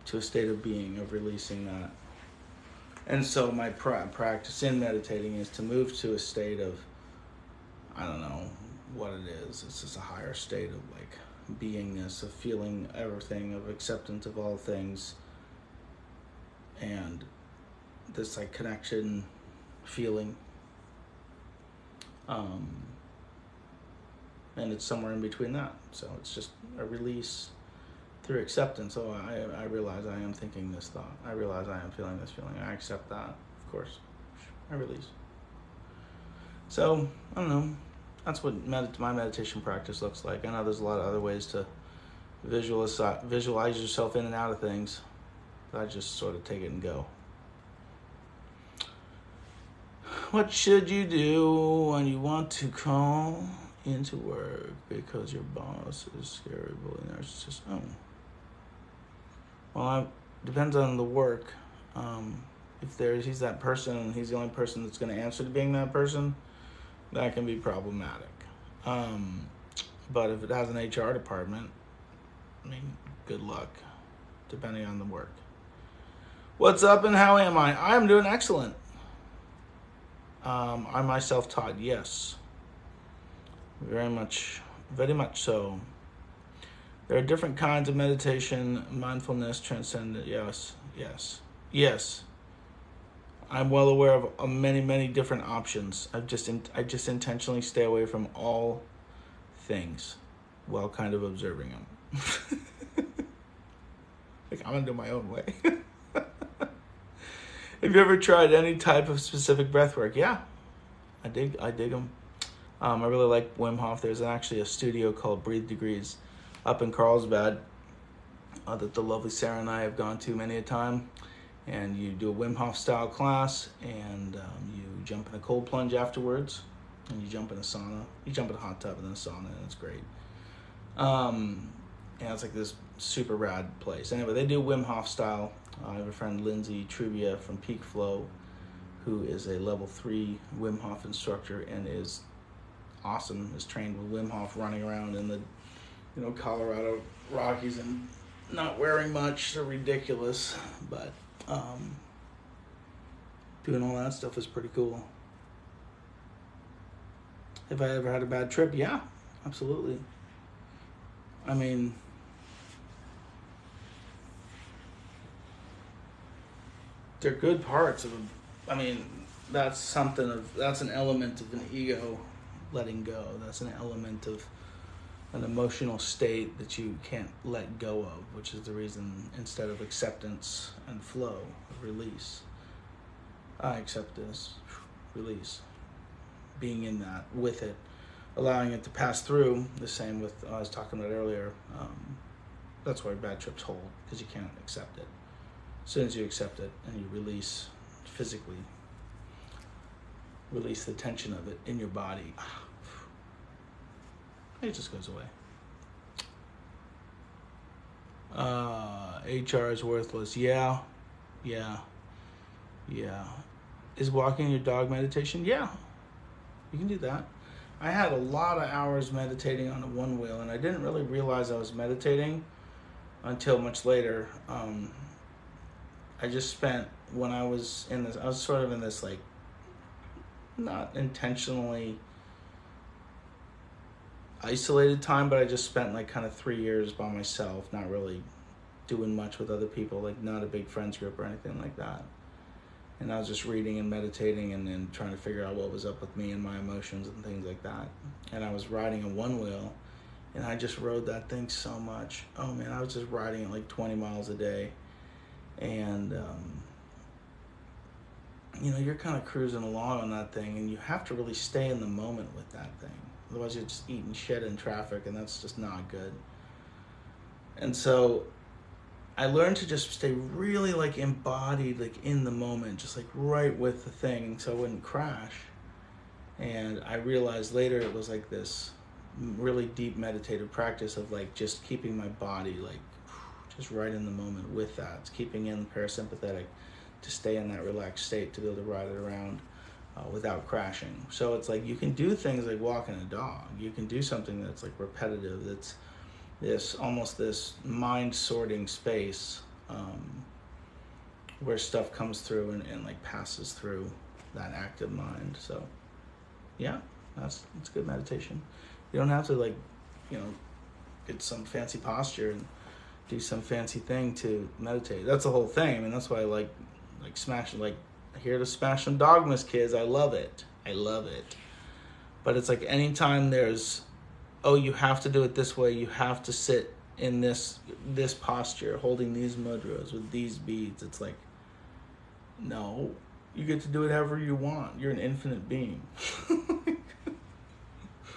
To a state of being, of releasing that. And so my practice in meditating is to move to a state of, I don't know what it is. It's just a higher state of like beingness, of feeling everything, of acceptance of all things. And this like connection feeling. And it's somewhere in between that. So it's just a release through acceptance. Oh, I realize I am thinking this thought. I realize I am feeling this feeling. I accept that, of course. I release. So, I don't know. That's what my meditation practice looks like. I know there's a lot of other ways to visualize yourself in and out of things. But I just sort of take it and go. What should you do when you want to call into work because your boss is scary, bully, narcissist? Oh. Well, depends on the work. If he's that person and he's the only person that's going to answer to being that person, that can be problematic. But if it has an HR department, I mean, good luck, depending on the work. What's up and how am I? I am doing excellent. I myself taught, yes. Very much so. There are different kinds of meditation, mindfulness, transcendent, yes. I'm well aware of many, many different options. I just intentionally stay away from all things while kind of observing them. Like, I'm gonna do my own way. Have you ever tried any type of specific breath work? Yeah, I dig them. I really like Wim Hof. There's actually a studio called Breathe Degrees up in Carlsbad that the lovely Sarah and I have gone to many a time. And you do a Wim Hof style class, and you jump in a cold plunge afterwards, and you jump in a sauna. You jump in a hot tub and then a sauna, and it's great. And it's like this super rad place. Anyway, they do Wim Hof style. I have a friend, Lindsay Trubia from Peak Flow, who is a level 3 Wim Hof instructor and is awesome. Is trained with Wim Hof, running around in the, Colorado Rockies and not wearing much. They're ridiculous, but doing all that stuff is pretty cool. Have I ever had a bad trip? Yeah, absolutely. I mean, they're good parts of them. I mean, that's an element of an ego letting go. That's an element of an emotional state that you can't let go of, which is the reason, instead of acceptance and flow, release. I accept this, release. Being in that, with it, allowing it to pass through. The same with, I was talking about earlier, that's why bad trips hold, because you can't accept it. As soon as you accept it and you release physically, release the tension of it in your body, it just goes away. HR is worthless. Yeah. Is walking your dog meditation? Yeah, you can do that. I had a lot of hours meditating on a one wheel, and I didn't really realize I was meditating until much later. I just spent, when I was sort of in this, like, not intentionally isolated time, but I just spent like kind of 3 years by myself, not really doing much with other people, like not a big friends group or anything like that. And I was just reading and meditating and then trying to figure out what was up with me and my emotions and things like that. And I was riding a one wheel, and I just rode that thing so much. Oh man, I was just riding it like 20 miles a day. And you're kind of cruising along on that thing, and you have to really stay in the moment with that thing. Otherwise you're just eating shit in traffic, and that's just not good. And so I learned to just stay really like embodied, like in the moment, just like right with the thing, so I wouldn't crash. And I realized later it was like this really deep meditative practice of like just keeping my body like just right in the moment with that. It's keeping in parasympathetic to stay in that relaxed state to be able to ride it around without crashing. So it's like you can do things like walking a dog. You can do something that's like repetitive, that's this mind sorting space where stuff comes through and like passes through that active mind. So yeah, that's good meditation. You don't have to like, get some fancy posture and do some fancy thing to meditate. That's the whole thing. I mean, that's why I like smashing, like here to smash some dogmas, kids. I love it. But it's like anytime there's, oh, you have to do it this way, you have to sit in this posture, holding these mudras with these beads. It's like, no, you get to do it however you want. You're an infinite being.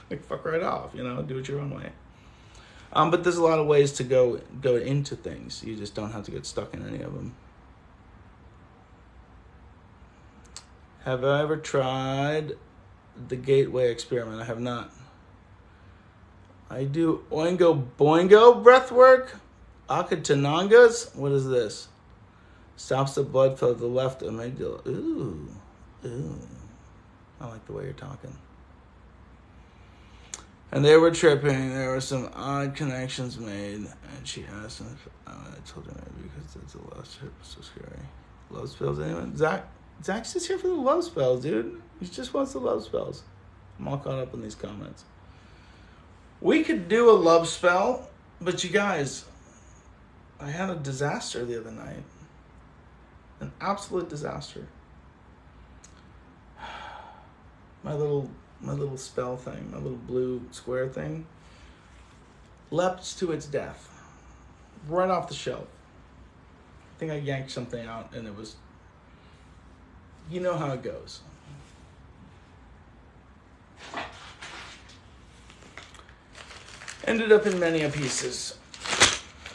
Like, fuck right off, do it your own way. But there's a lot of ways to go into things. You just don't have to get stuck in any of them. Have I ever tried the gateway experiment? I have not. I do Oingo Boingo breath work. Akatanangas. What is this? Stops the blood flow to the left amygdala. Ooh. I like the way you're talking. And they were tripping. There were some odd connections made. And she asked him if I told her maybe because it's a love trip. So scary. Love spells, anyone? Zach's just here for the love spells, dude. He just wants the love spells. I'm all caught up in these comments. We could do a love spell, but you guys, I had a disaster the other night. An absolute disaster. My little spell thing, my little blue square thing, leapt to its death. Right off the shelf. I think I yanked something out and it was, you know how it goes. Ended up in many a pieces.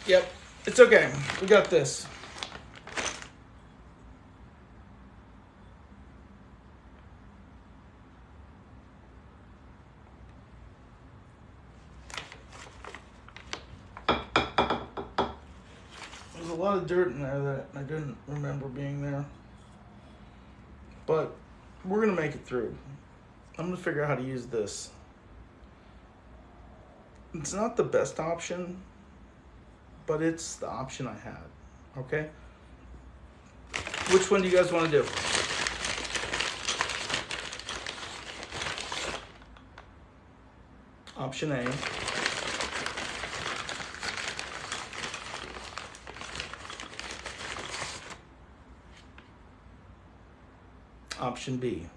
Yep, it's okay. We got this. There's a lot of dirt in there that I didn't remember being there. But we're going to make it through. I'm going to figure out how to use this. It's not the best option, but it's the option I had, okay? Which one do you guys want to do? Option A. Option B.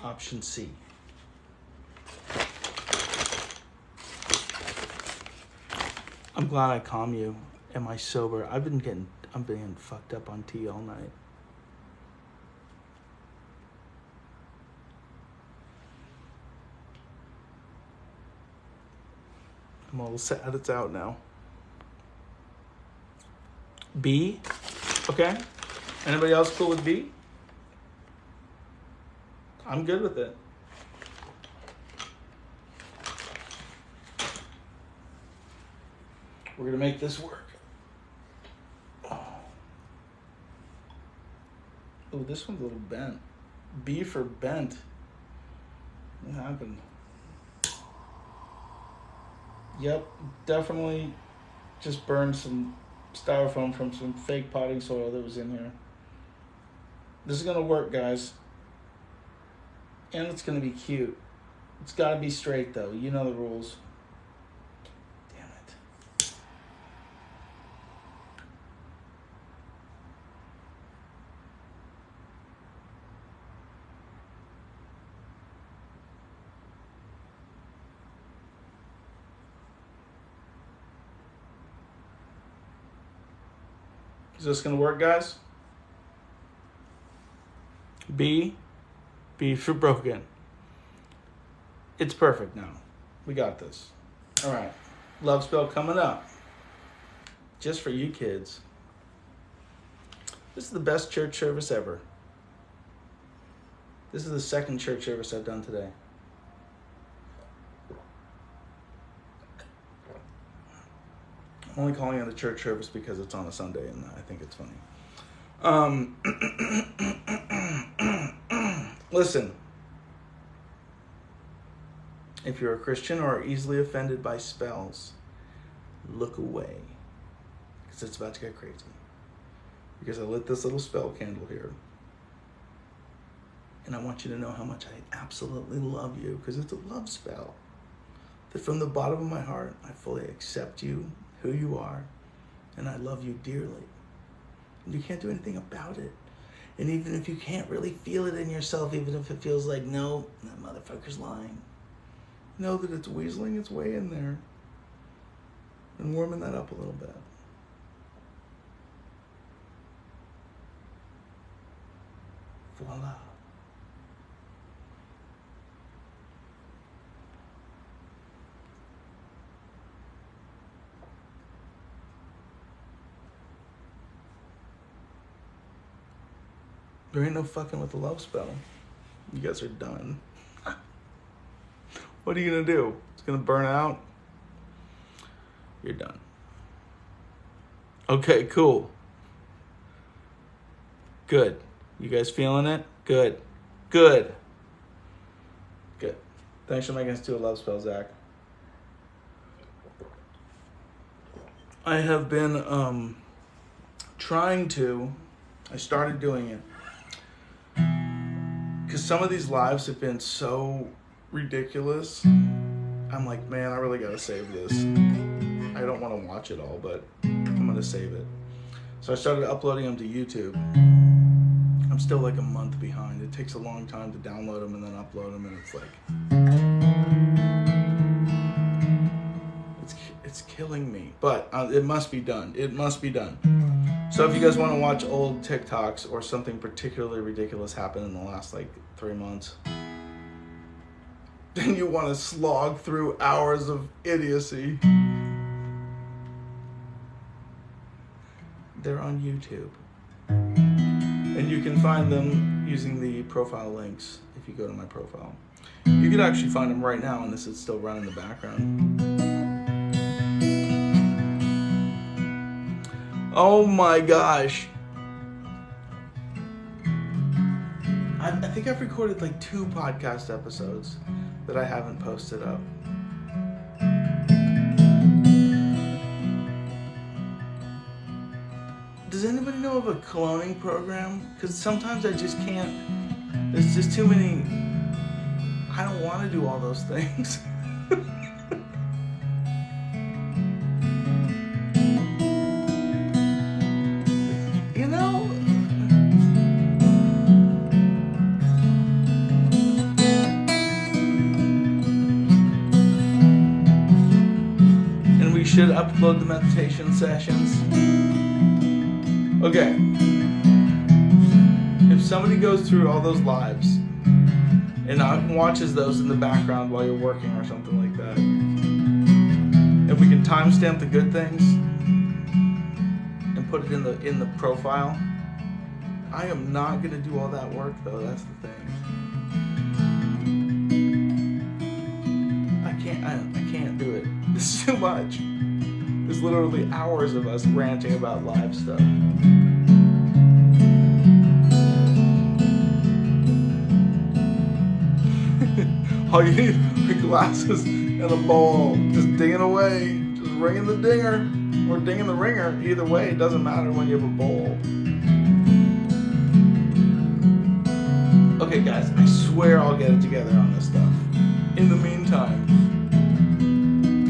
Option C. I'm glad I calm you. Am I sober? I'm being fucked up on tea all night. I'm all sad it's out now. B. Okay. Anybody else cool with B? I'm good with it. We're gonna make this work. Oh, this one's a little bent. B for bent. What happened? Yep, definitely just burned some styrofoam from some fake potting soil that was in here. This is gonna work, guys. And it's gonna be cute. It's gotta be straight though. You know the rules. Damn it. Is this gonna work, guys? B for broken. It's perfect now. We got this. All right. Love spell coming up. Just for you kids. This is the best church service ever. This is the second church service I've done today. I'm only calling it a church service because it's on a Sunday and I think it's funny. Listen, if you're a Christian or are easily offended by spells, look away, because it's about to get crazy. Because I lit this little spell candle here, and I want you to know how much I absolutely love you, because it's a love spell. That from the bottom of my heart, I fully accept you, who you are, and I love you dearly. And you can't do anything about it. And even if you can't really feel it in yourself, even if it feels like, no, that motherfucker's lying, know that it's weaseling its way in there and warming that up a little bit. Voila. There ain't no fucking with the love spell. You guys are done. What are you gonna do? It's gonna burn out? You're done. Okay, cool. Good. You guys feeling it? Good. Good. Good. Thanks for making us do a love spell, Zach. I have been I started doing it because some of these lives have been so ridiculous. I'm like, man, I really gotta save this. I don't want to watch it all, but I'm gonna save it. So I started uploading them to YouTube. I'm still like a month behind. It takes a long time to download them and then upload them, and it's like, it's killing me. But it must be done. It must be done. So if you guys want to watch old TikToks or something particularly ridiculous happened in the last like 3 months, then you want to slog through hours of idiocy, they're on YouTube. And you can find them using the profile links if you go to my profile. You could actually find them right now, and this is still running in the background. Oh my gosh. I think I've recorded like 2 podcast episodes that I haven't posted up. Does anybody know of a cloning program? Because sometimes I just can't. There's just too many. I don't want to do all those things. You know? And we should upload the meditation sessions. Okay, if somebody goes through all those lives and watches those in the background while you're working or something like that, if we can timestamp the good things and put it in the profile, I am not going to do all that work though. That's the thing. I can't do it. It's too much. There's literally hours of us ranting about live stuff. All you need are glasses and a bowl. Just dinging away. Just ringing the dinger. Or dinging the ringer. Either way, it doesn't matter when you have a bowl. Okay, guys, I swear I'll get it together on this stuff. In the meantime,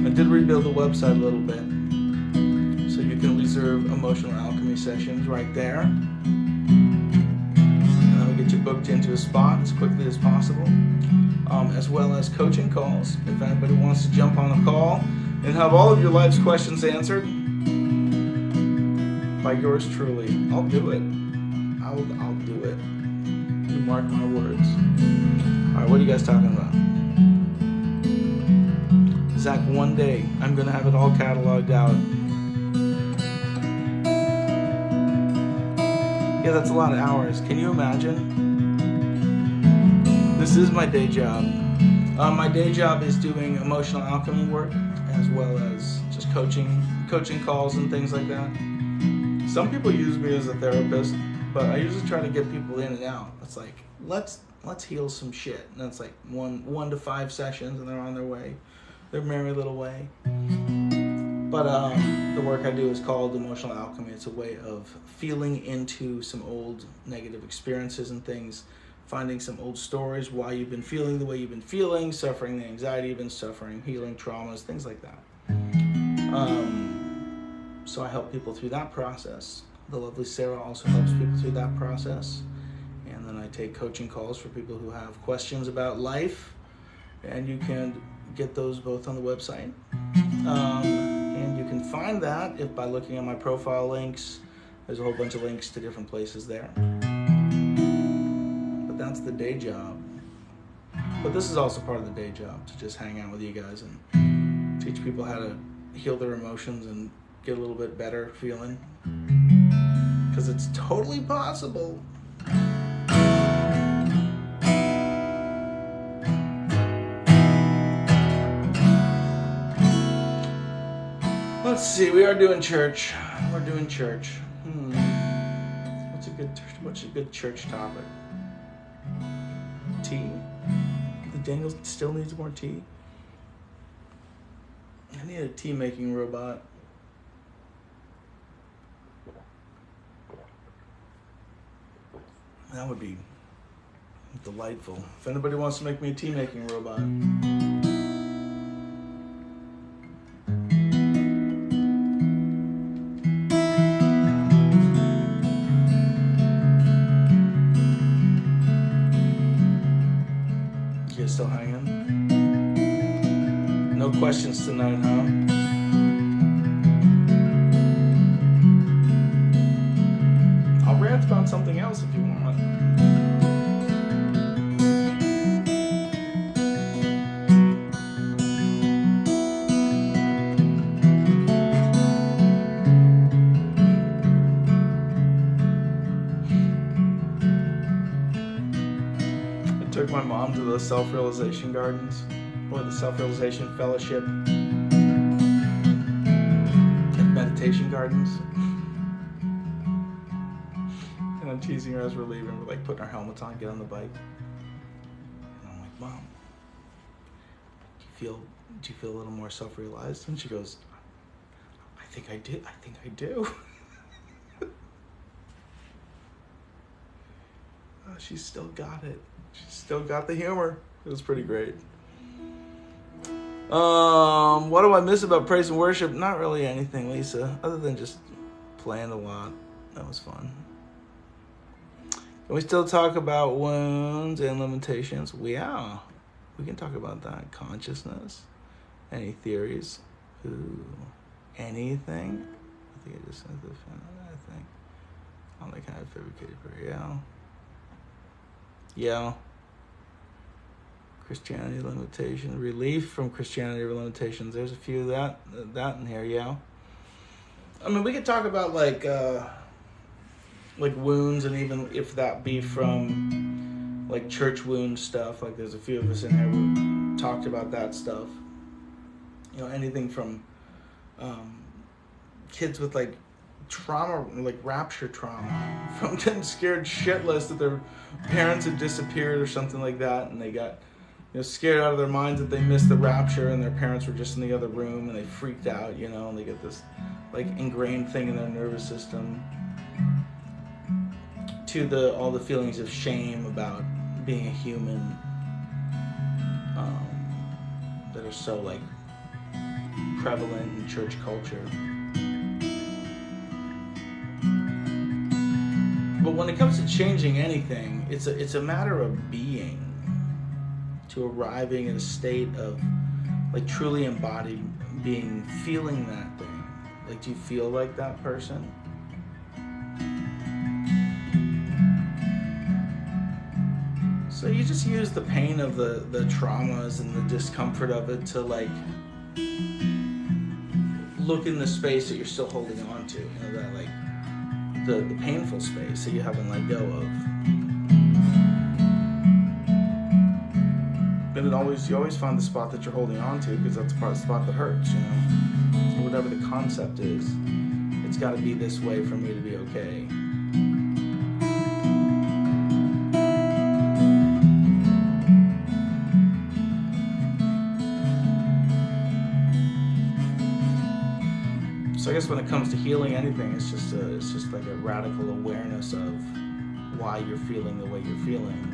I did rebuild the website a little bit. So you can reserve emotional alchemy sessions right there. And then we'll get you booked into a spot as quickly as possible. As well as coaching calls. If anybody wants to jump on a call and have all of your life's questions answered by yours truly, I'll do it. I'll do it. You mark my words. Alright, what are you guys talking about? Zach, one day I'm going to have it all cataloged out. Yeah, that's a lot of hours. Can you imagine? This is my day job. My day job is doing emotional alchemy work, as well as just coaching calls and things like that. Some people use me as a therapist, but I usually try to get people in and out. It's like, let's heal some shit. And that's like 1 to 5 sessions, and they're on their way. Their merry little way. But the work I do is called emotional alchemy. It's a way of feeling into some old negative experiences and things, finding some old stories, why you've been feeling the way you've been feeling, suffering the anxiety you've been suffering, healing traumas, things like that. So I help people through that process. The lovely Sarah also helps people through that process. And then I take coaching calls for people who have questions about life. And you can get those both on the website. And you can find that by looking at my profile links. There's a whole bunch of links to different places there. But that's the day job. But this is also part of the day job, to just hang out with you guys and teach people how to heal their emotions and get a little bit better feeling. Because it's totally possible. Let's see, we are doing church. We're doing church. What's a What's a good church topic? Tea? The Daniel still needs more tea? I need a tea making robot. That would be delightful. If anybody wants to make me a tea making robot. You guys still hanging? No questions tonight, huh? I'll rant about something else if you want. Took my mom to the self-realization gardens or the self-realization fellowship and meditation gardens, and I'm teasing her as we're leaving. We're like putting our helmets on, get on the bike, and I'm like, Mom, do you feel a little more self-realized? And she goes, I think I do. She's still got it. She's still got the humor. It was pretty great. What do I miss about praise and worship? Not really anything, Lisa, other than just playing a lot. That was fun. Can we still talk about wounds and limitations? Yeah, we can talk about that. Consciousness. Any theories? Ooh, anything? I think I just said this. I think. I'm like kind of fabricated for yeah. Yeah. Christianity limitation. Relief from Christianity limitations. There's a few of that in here, yeah. I mean, we could talk about like wounds, and even if that be from like church wound stuff. Like there's a few of us in here who talked about that stuff. You know, anything from kids with like trauma, like rapture trauma, from getting scared shitless that their parents had disappeared or something like that, and they got scared out of their minds that they missed the rapture and their parents were just in the other room, and they freaked out, and they get this like ingrained thing in their nervous system, to all the feelings of shame about being a human, that are so like prevalent in church culture. But when it comes to changing anything, it's a matter of being, to arriving in a state of like truly embodied being, feeling that thing. Like, do you feel like that person? So you just use the pain of the traumas and the discomfort of it to like look in the space that you're still holding on to, that like the painful space that you haven't let go of. And you always find the spot that you're holding on to, because that's the spot that hurts, So whatever the concept is, it's got to be this way for me to be okay. So I guess when it comes to healing anything, it's just like a radical awareness of why you're feeling the way you're feeling,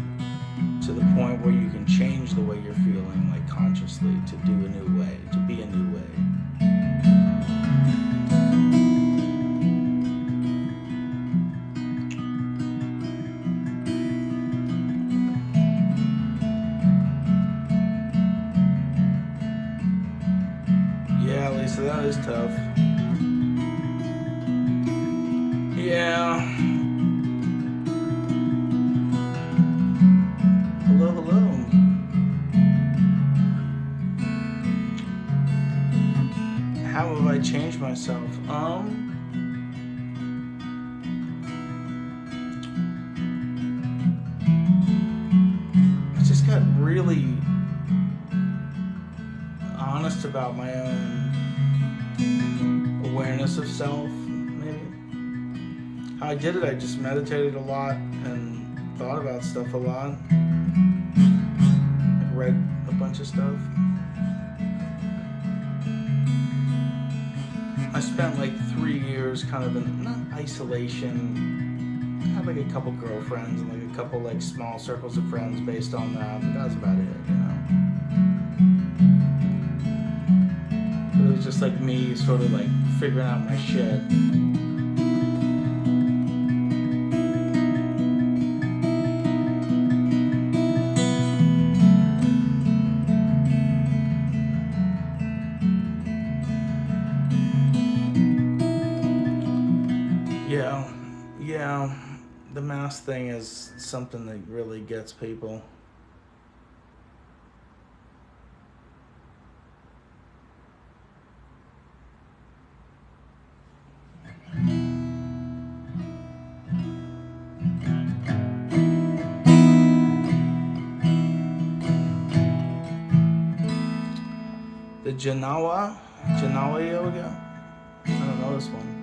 to the point where you can change the way you're feeling, like consciously, to do a new way, to be a new way. Yeah, Lisa, that is tough. Yeah. Hello. How have I changed myself? I just got really honest about my own awareness of self, maybe. how I did it, I just meditated a lot and thought about stuff a lot. I read a bunch of stuff. I spent like 3 years kind of in, not isolation. I had like a couple girlfriends and like a couple like small circles of friends based on that, but that's about it, you know. But it was just like me sort of like figuring out my shit. Yeah, the mask thing is something that really gets people. The Janawa Yoga. I don't know this one.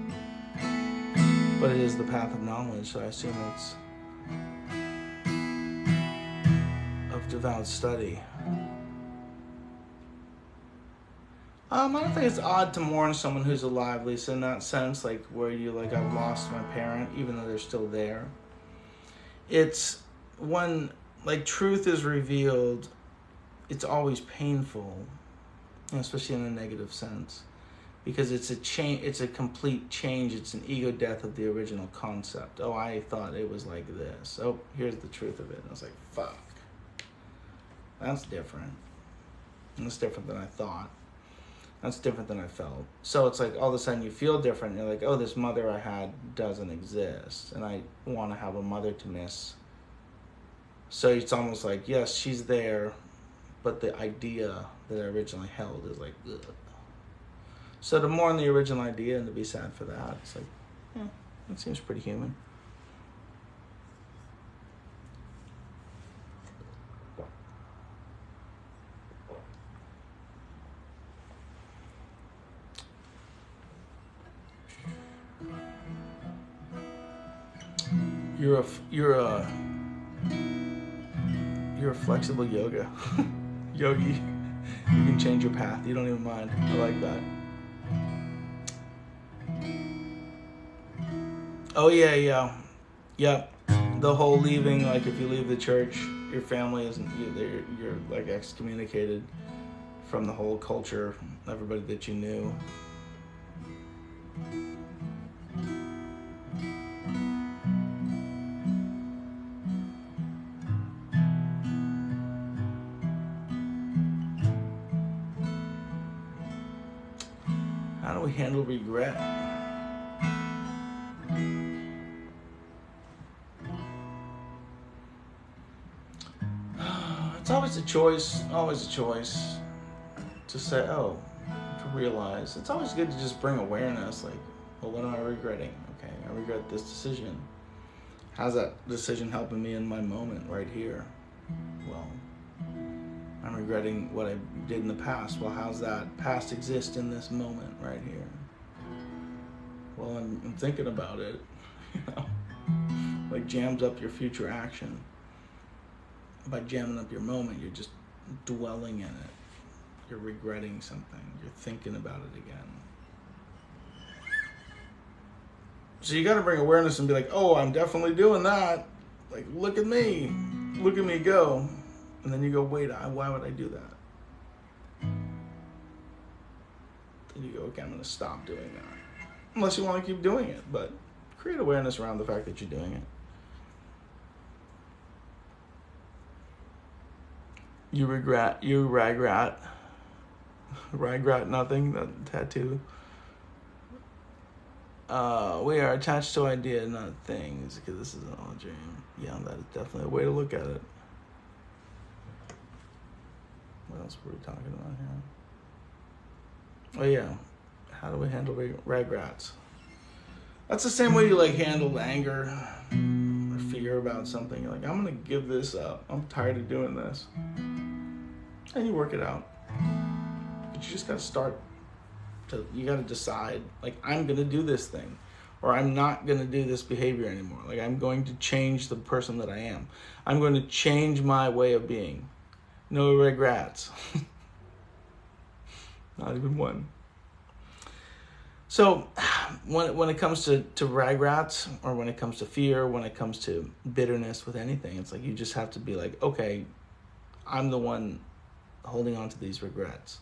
But it is the path of knowledge, so I assume it's of devout study. I don't think it's odd to mourn someone who's alive, Lisa, in that sense, like where you like, I've lost my parent, even though they're still there. It's when like truth is revealed, it's always painful, especially in a negative sense. Because it's a change, it's a complete change. It's an ego death of the original concept. Oh, I thought it was like this. Oh, here's the truth of it. And I was like, fuck. That's different. That's different than I thought. That's different than I felt. So it's like all of a sudden you feel different. You're like, oh, this mother I had doesn't exist. And I want to have a mother to miss. So it's almost like, yes, she's there. But the idea that I originally held is like, ugh. So to mourn the original idea and to be sad for that, it's like, that seems pretty human. You're a flexible yogi. You can change your path. You don't even mind. I like that. Oh yeah. The whole leaving, like if you leave the church, your family isn't. You're like excommunicated from the whole culture, everybody that you knew. How do we handle regret? It's always a choice to say, to realize. It's always good to just bring awareness, like, well, what am I regretting? Okay, I regret this decision. How's that decision helping me in my moment right here? Well, I'm regretting what I did in the past. Well, how's that past exist in this moment right here? Well, I'm thinking about it, like jams up your future action. By jamming up your moment, you're just dwelling in it. You're regretting something. You're thinking about it again. So you got to bring awareness and be like, oh, I'm definitely doing that. Like, look at me. Look at me go. And then you go, wait, why would I do that? Then you go, okay, I'm going to stop doing that. Unless you want to keep doing it. But create awareness around the fact that you're doing it. You regret nothing, that tattoo. We are attached to ideas, not things, because this is all a dream. Yeah, that is definitely a way to look at it. What else were we talking about here? Oh yeah, how do we handle regrets? That's the same way you like handle anger or fear about something. You're like, I'm gonna give this up. I'm tired of doing this. And you work it out. But you just gotta start you gotta decide, like, I'm gonna do this thing. or I'm not going to do this behavior anymore. Like, I'm going to change the person that I am. I'm going to change my way of being. No regrets. Not even one. So when it comes to regrets, or when it comes to fear, when it comes to bitterness with anything, it's like you just have to be like, okay, I'm the one holding on to these regrets.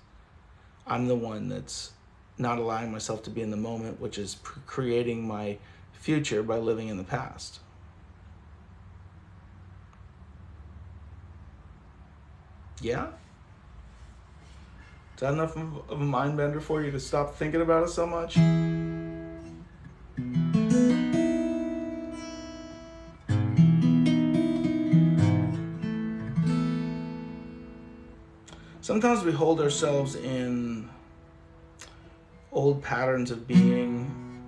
I'm the one that's not allowing myself to be in the moment, which is creating my future by living in the past. Yeah? Is that enough of a mind bender for you to stop thinking about it so much? Sometimes we hold ourselves in old patterns of being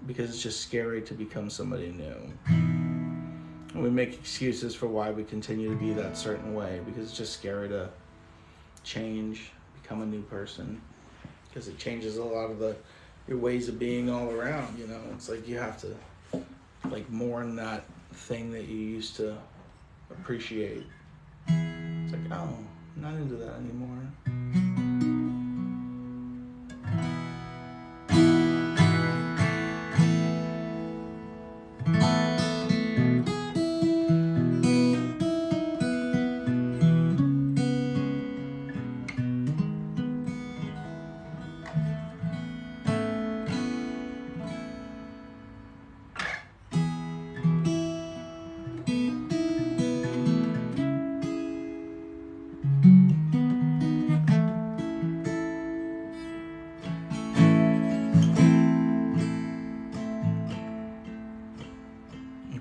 because it's just scary to become somebody new. And we make excuses for why we continue to be that certain way, because it's just scary to change, become a new person, because it changes a lot of your ways of being all around, you know. It's like you have to like mourn that thing that you used to appreciate. It's like, oh, I'm not into that anymore.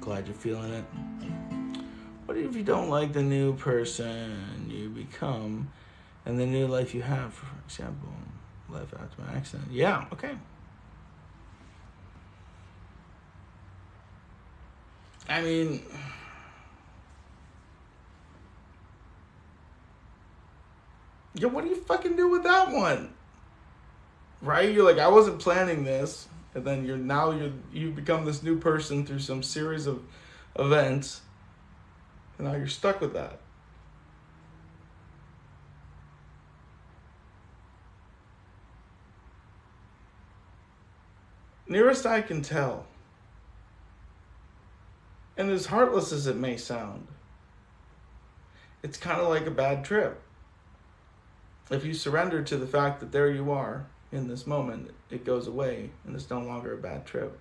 Glad you're feeling it. What if you don't like the new person you become and the new life you have, for example, life after an accident? Yeah, okay. I mean, yeah, what do you fucking do with that one? Right? You're like, I wasn't planning this. And then you've become this new person through some series of events, and now you're stuck with that. Nearest I can tell, and as heartless as it may sound, it's kind of like a bad trip. If you surrender to the fact that there you are, in this moment, it goes away and it's no longer a bad trip.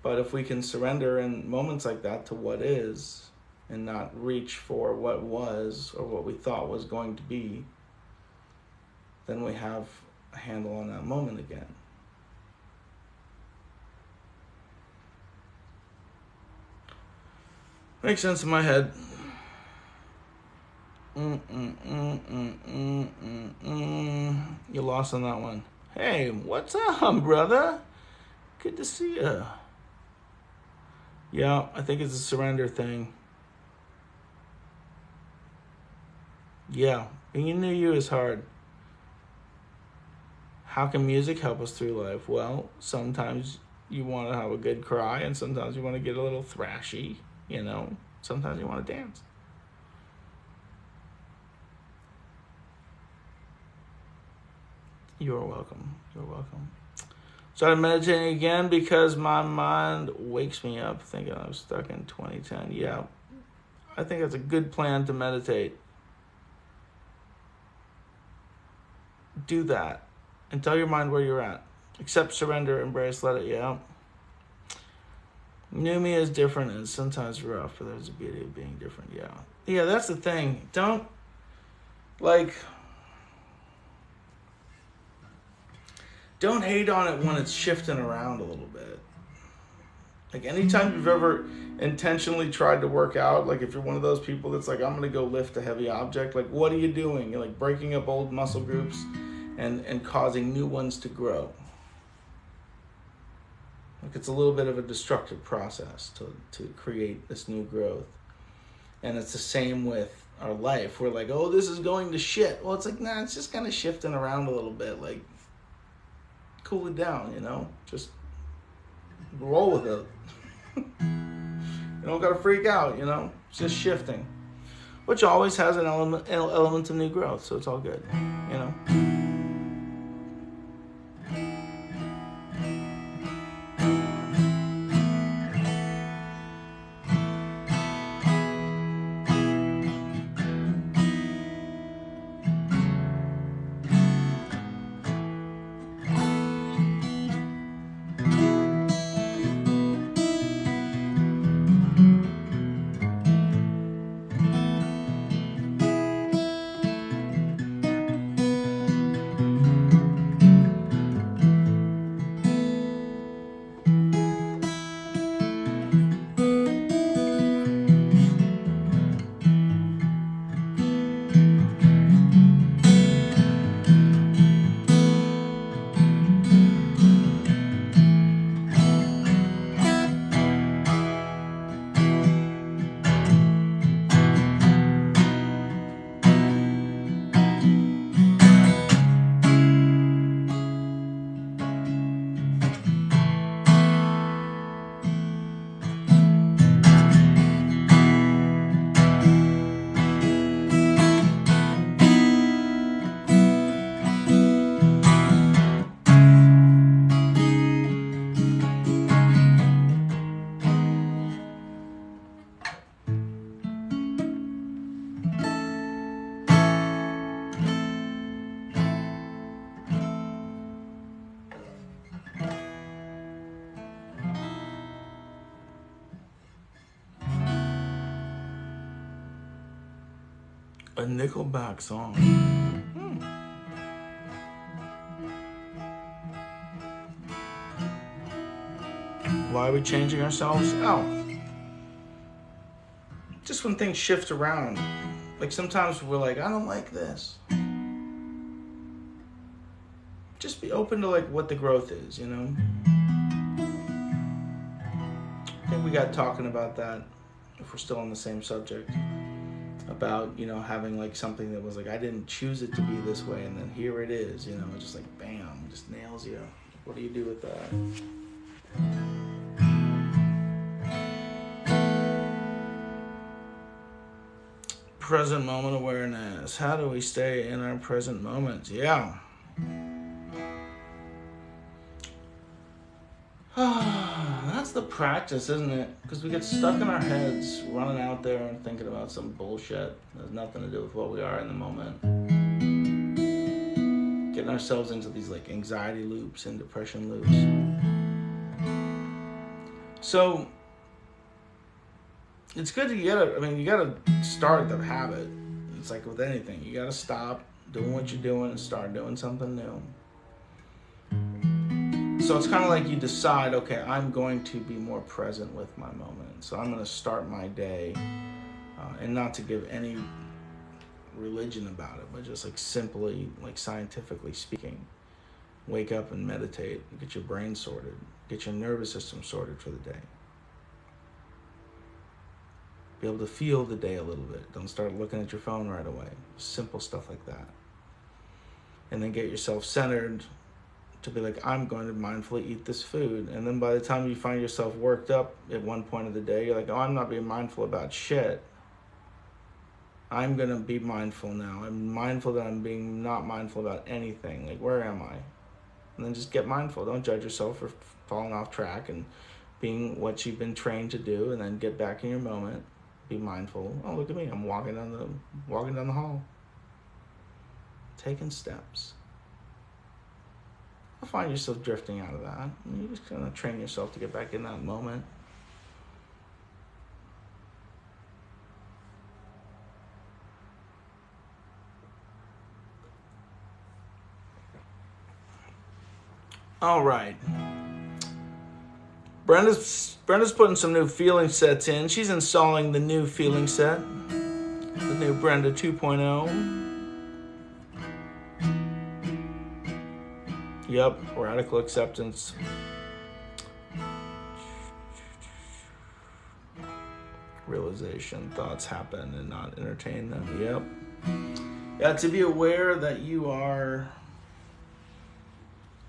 But if we can surrender in moments like that to what is and not reach for what was or what we thought was going to be, then we have a handle on that moment again. Makes sense in my head. You lost on that one. Hey, what's up, brother? Good to see you. Yeah, I think it's a surrender thing. Yeah, being a new you is hard. How can music help us through life? Well, sometimes you want to have a good cry, and sometimes you want to get a little thrashy, you know. Sometimes you want to dance. You're welcome. You're welcome. Started meditating again because my mind wakes me up thinking I was stuck in 2010. Yeah, I think that's a good plan to meditate. Do that and tell your mind where you're at. Accept, surrender, embrace, let it, yeah. New me is different and sometimes rough, but there's a beauty of being different, yeah. Yeah, that's the thing. Don't hate on it when it's shifting around a little bit. Like anytime you've ever intentionally tried to work out, like if you're one of those people that's like, I'm going to go lift a heavy object, like what are you doing? You're like breaking up old muscle groups and causing new ones to grow. Like it's a little bit of a destructive process to create this new growth. And it's the same with our life. We're like, oh, this is going to shit. Well, it's like, nah, it's just kind of shifting around a little bit. Like, cool it down, you know? Just Roll with it. You don't gotta freak out, you know? It's just shifting. Which always has an element of new growth, so it's all good, you know? A Nickelback song. Why are we changing ourselves? Oh. Just when things shift around. Like sometimes we're like, I don't like this. Just be open to like what the growth is, you know? I think we got talking about that, if we're still on the same subject. About, you know, having like something that was like, I didn't choose it to be this way, and then here it is, you know, just like bam, just nails you. What do you do with that? Present moment awareness. How do we stay in our present moment? Yeah. That's the practice, isn't it? Because we get stuck in our heads, running out there and thinking about some bullshit that has nothing to do with what we are in the moment. Getting ourselves into these like anxiety loops and depression loops. So it's good to you gotta start the habit. It's like with anything. You gotta stop doing what you're doing and start doing something new. So it's kind of like you decide, okay, I'm going to be more present with my moment. So I'm going to start my day, and not to give any religion about it, but just like simply, like scientifically speaking, wake up and meditate, get your brain sorted, get your nervous system sorted for the day. Be able to feel the day a little bit. Don't start looking at your phone right away. Simple stuff like that. And then get yourself centered to be like, I'm going to mindfully eat this food. And then by the time you find yourself worked up at one point of the day, you're like, oh, I'm not being mindful about shit. I'm going to be mindful now. I'm mindful that I'm being not mindful about anything. Like, where am I? And then just get mindful. Don't judge yourself for falling off track and being what you've been trained to do, and then get back in your moment. Be mindful. Oh, look at me. I'm walking down the hall. Taking steps. You'll find yourself drifting out of that. And you just kind of train yourself to get back in that moment. All right. Brenda's putting some new feeling sets in. She's installing the new feeling set. The new Brenda 2.0. Yep, radical acceptance. Realization, thoughts happen and not entertain them. Yep. Yeah, to be aware that you are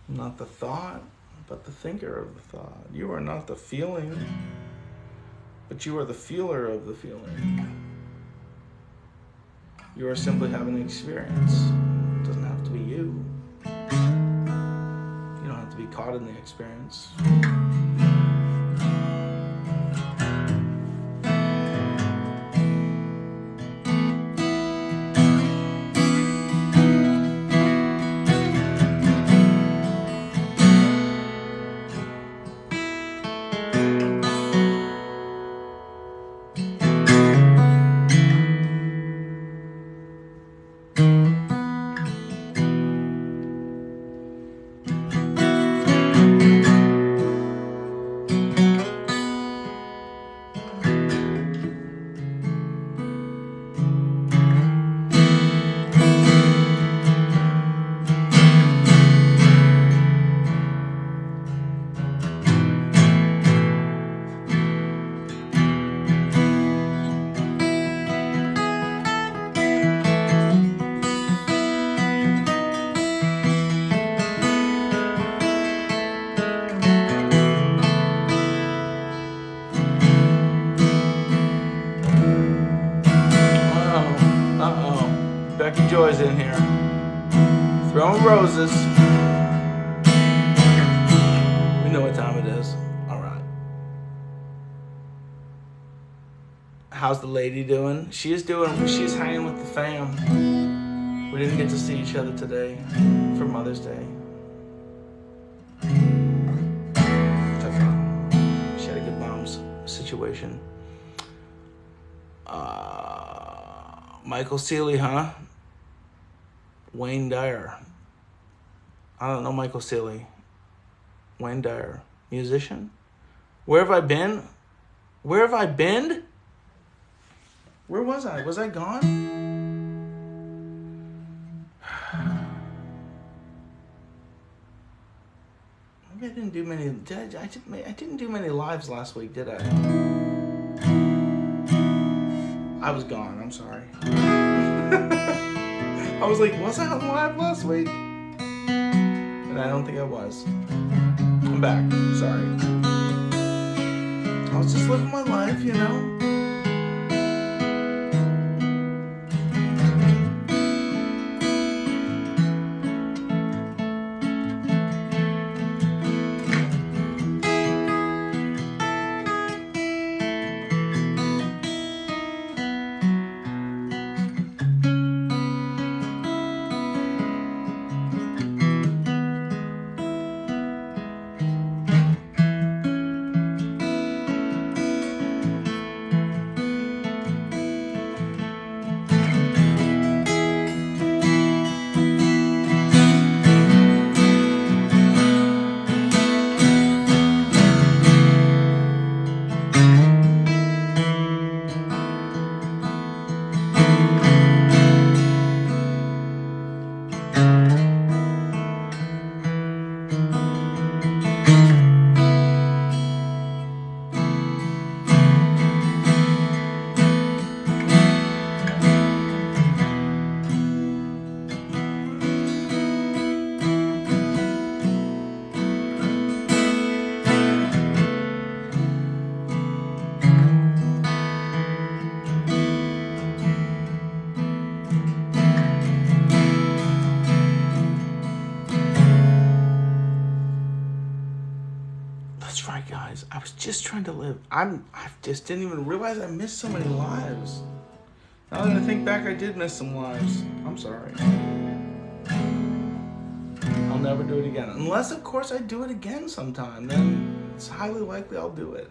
not the thought, but the thinker of the thought. You are not the feeling, but you are the feeler of the feeling. You are simply having an experience. It doesn't have to be you. You don't have to be caught in the experience. Becky Joy's in here. Throwing roses. We know what time it is. All right. How's the lady doing? She's hanging with the fam. We didn't get to see each other today for Mother's Day. She had a good mom's situation. Michael Seeley, huh? Wayne Dyer. I don't know Michael Seeley. Wayne Dyer. Musician? Where have I been? Where have I been? Where was I? Was I gone? Maybe I didn't do many. I didn't do many lives last week, did I? I was gone. I'm sorry. I was like, was I on live last week? And I don't think I was. I'm back. Sorry. I was just living my life, you know. That's right, guys. I was just trying to live. I just didn't even realize I missed so many lives. Now that I think back, I did miss some lives. I'm sorry. I'll never do it again. Unless, of course, I do it again sometime. Then it's highly likely I'll do it.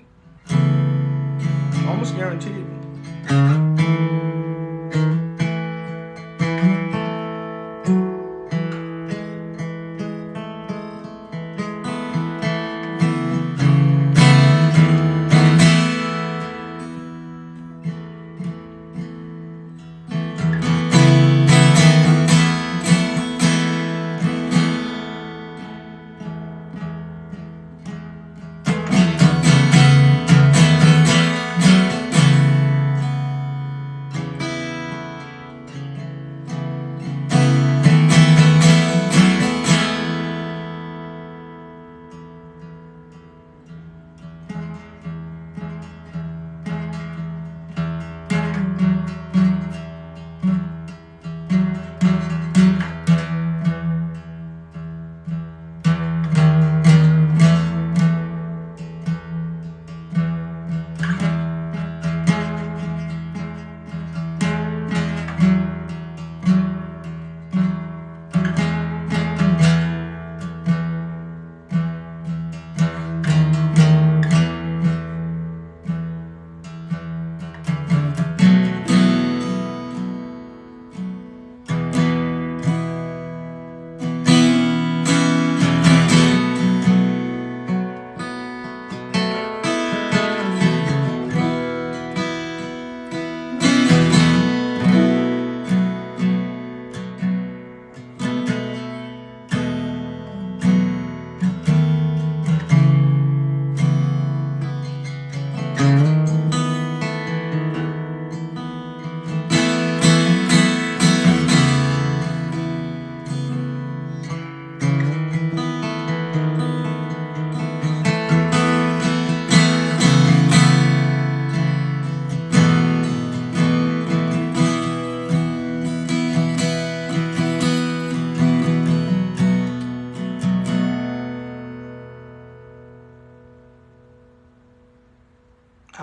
Almost guaranteed.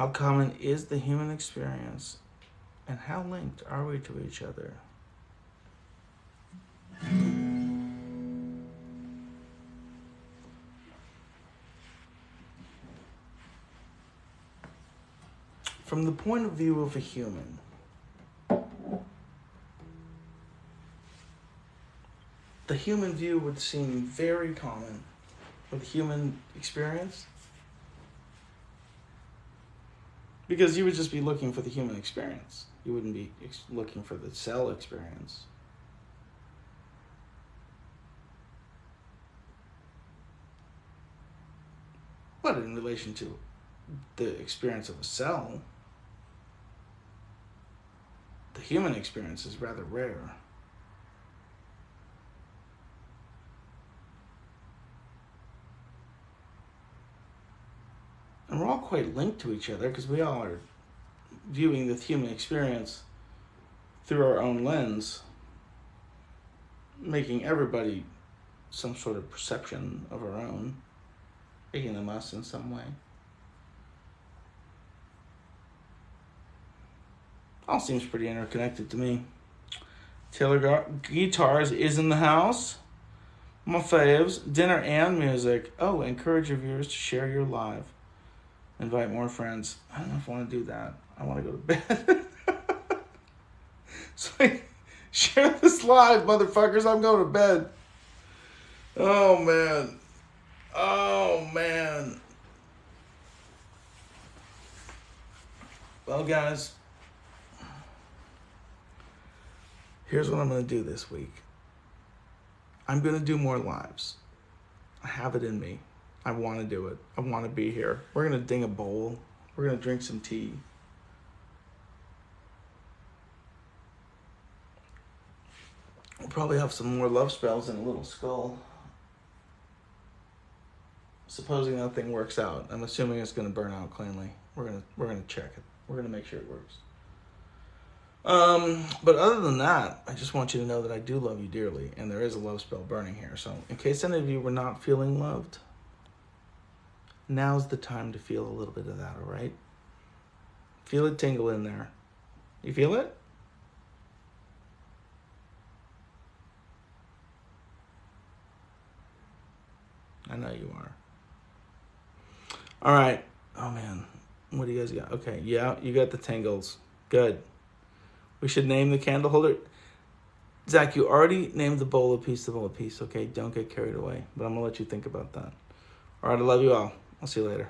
How common is the human experience, and how linked are we to each other? From the point of view of a human, the human view would seem very common with human experience, because you would just be looking for the human experience. You wouldn't be looking for the cell experience. But in relation to the experience of a cell, the human experience is rather rare. And we're all quite linked to each other because we all are viewing the human experience through our own lens, making everybody some sort of perception of our own, making them us in some way. All seems pretty interconnected to me. Taylor Guitars is in the house. My faves, dinner and music. Oh, encourage your viewers to share your live. Invite more friends. I don't know if I want to do that. I want to go to bed. So share this live, motherfuckers. I'm going to bed. Oh, man. Oh, man. Well, guys, here's what I'm going to do this week. I'm going to do more lives. I have it in me. I want to do it. I want to be here. We're going to ding a bowl. We're going to drink some tea. We'll probably have some more love spells in a little skull. Supposing that thing works out. I'm assuming it's going to burn out cleanly. We're going to check it. We're going to make sure it works. But other than that, I just want you to know that I do love you dearly, and there is a love spell burning here. So in case any of you were not feeling loved, now's the time to feel a little bit of that, all right? Feel it tingle in there. You feel it? I know you are. All right. Oh, man. What do you guys got? Okay, yeah, you got the tingles. Good. We should name the candle holder. Zach, you already named the bowl of peace, okay? Don't get carried away. But I'm going to let you think about that. All right, I love you all. I'll see you later.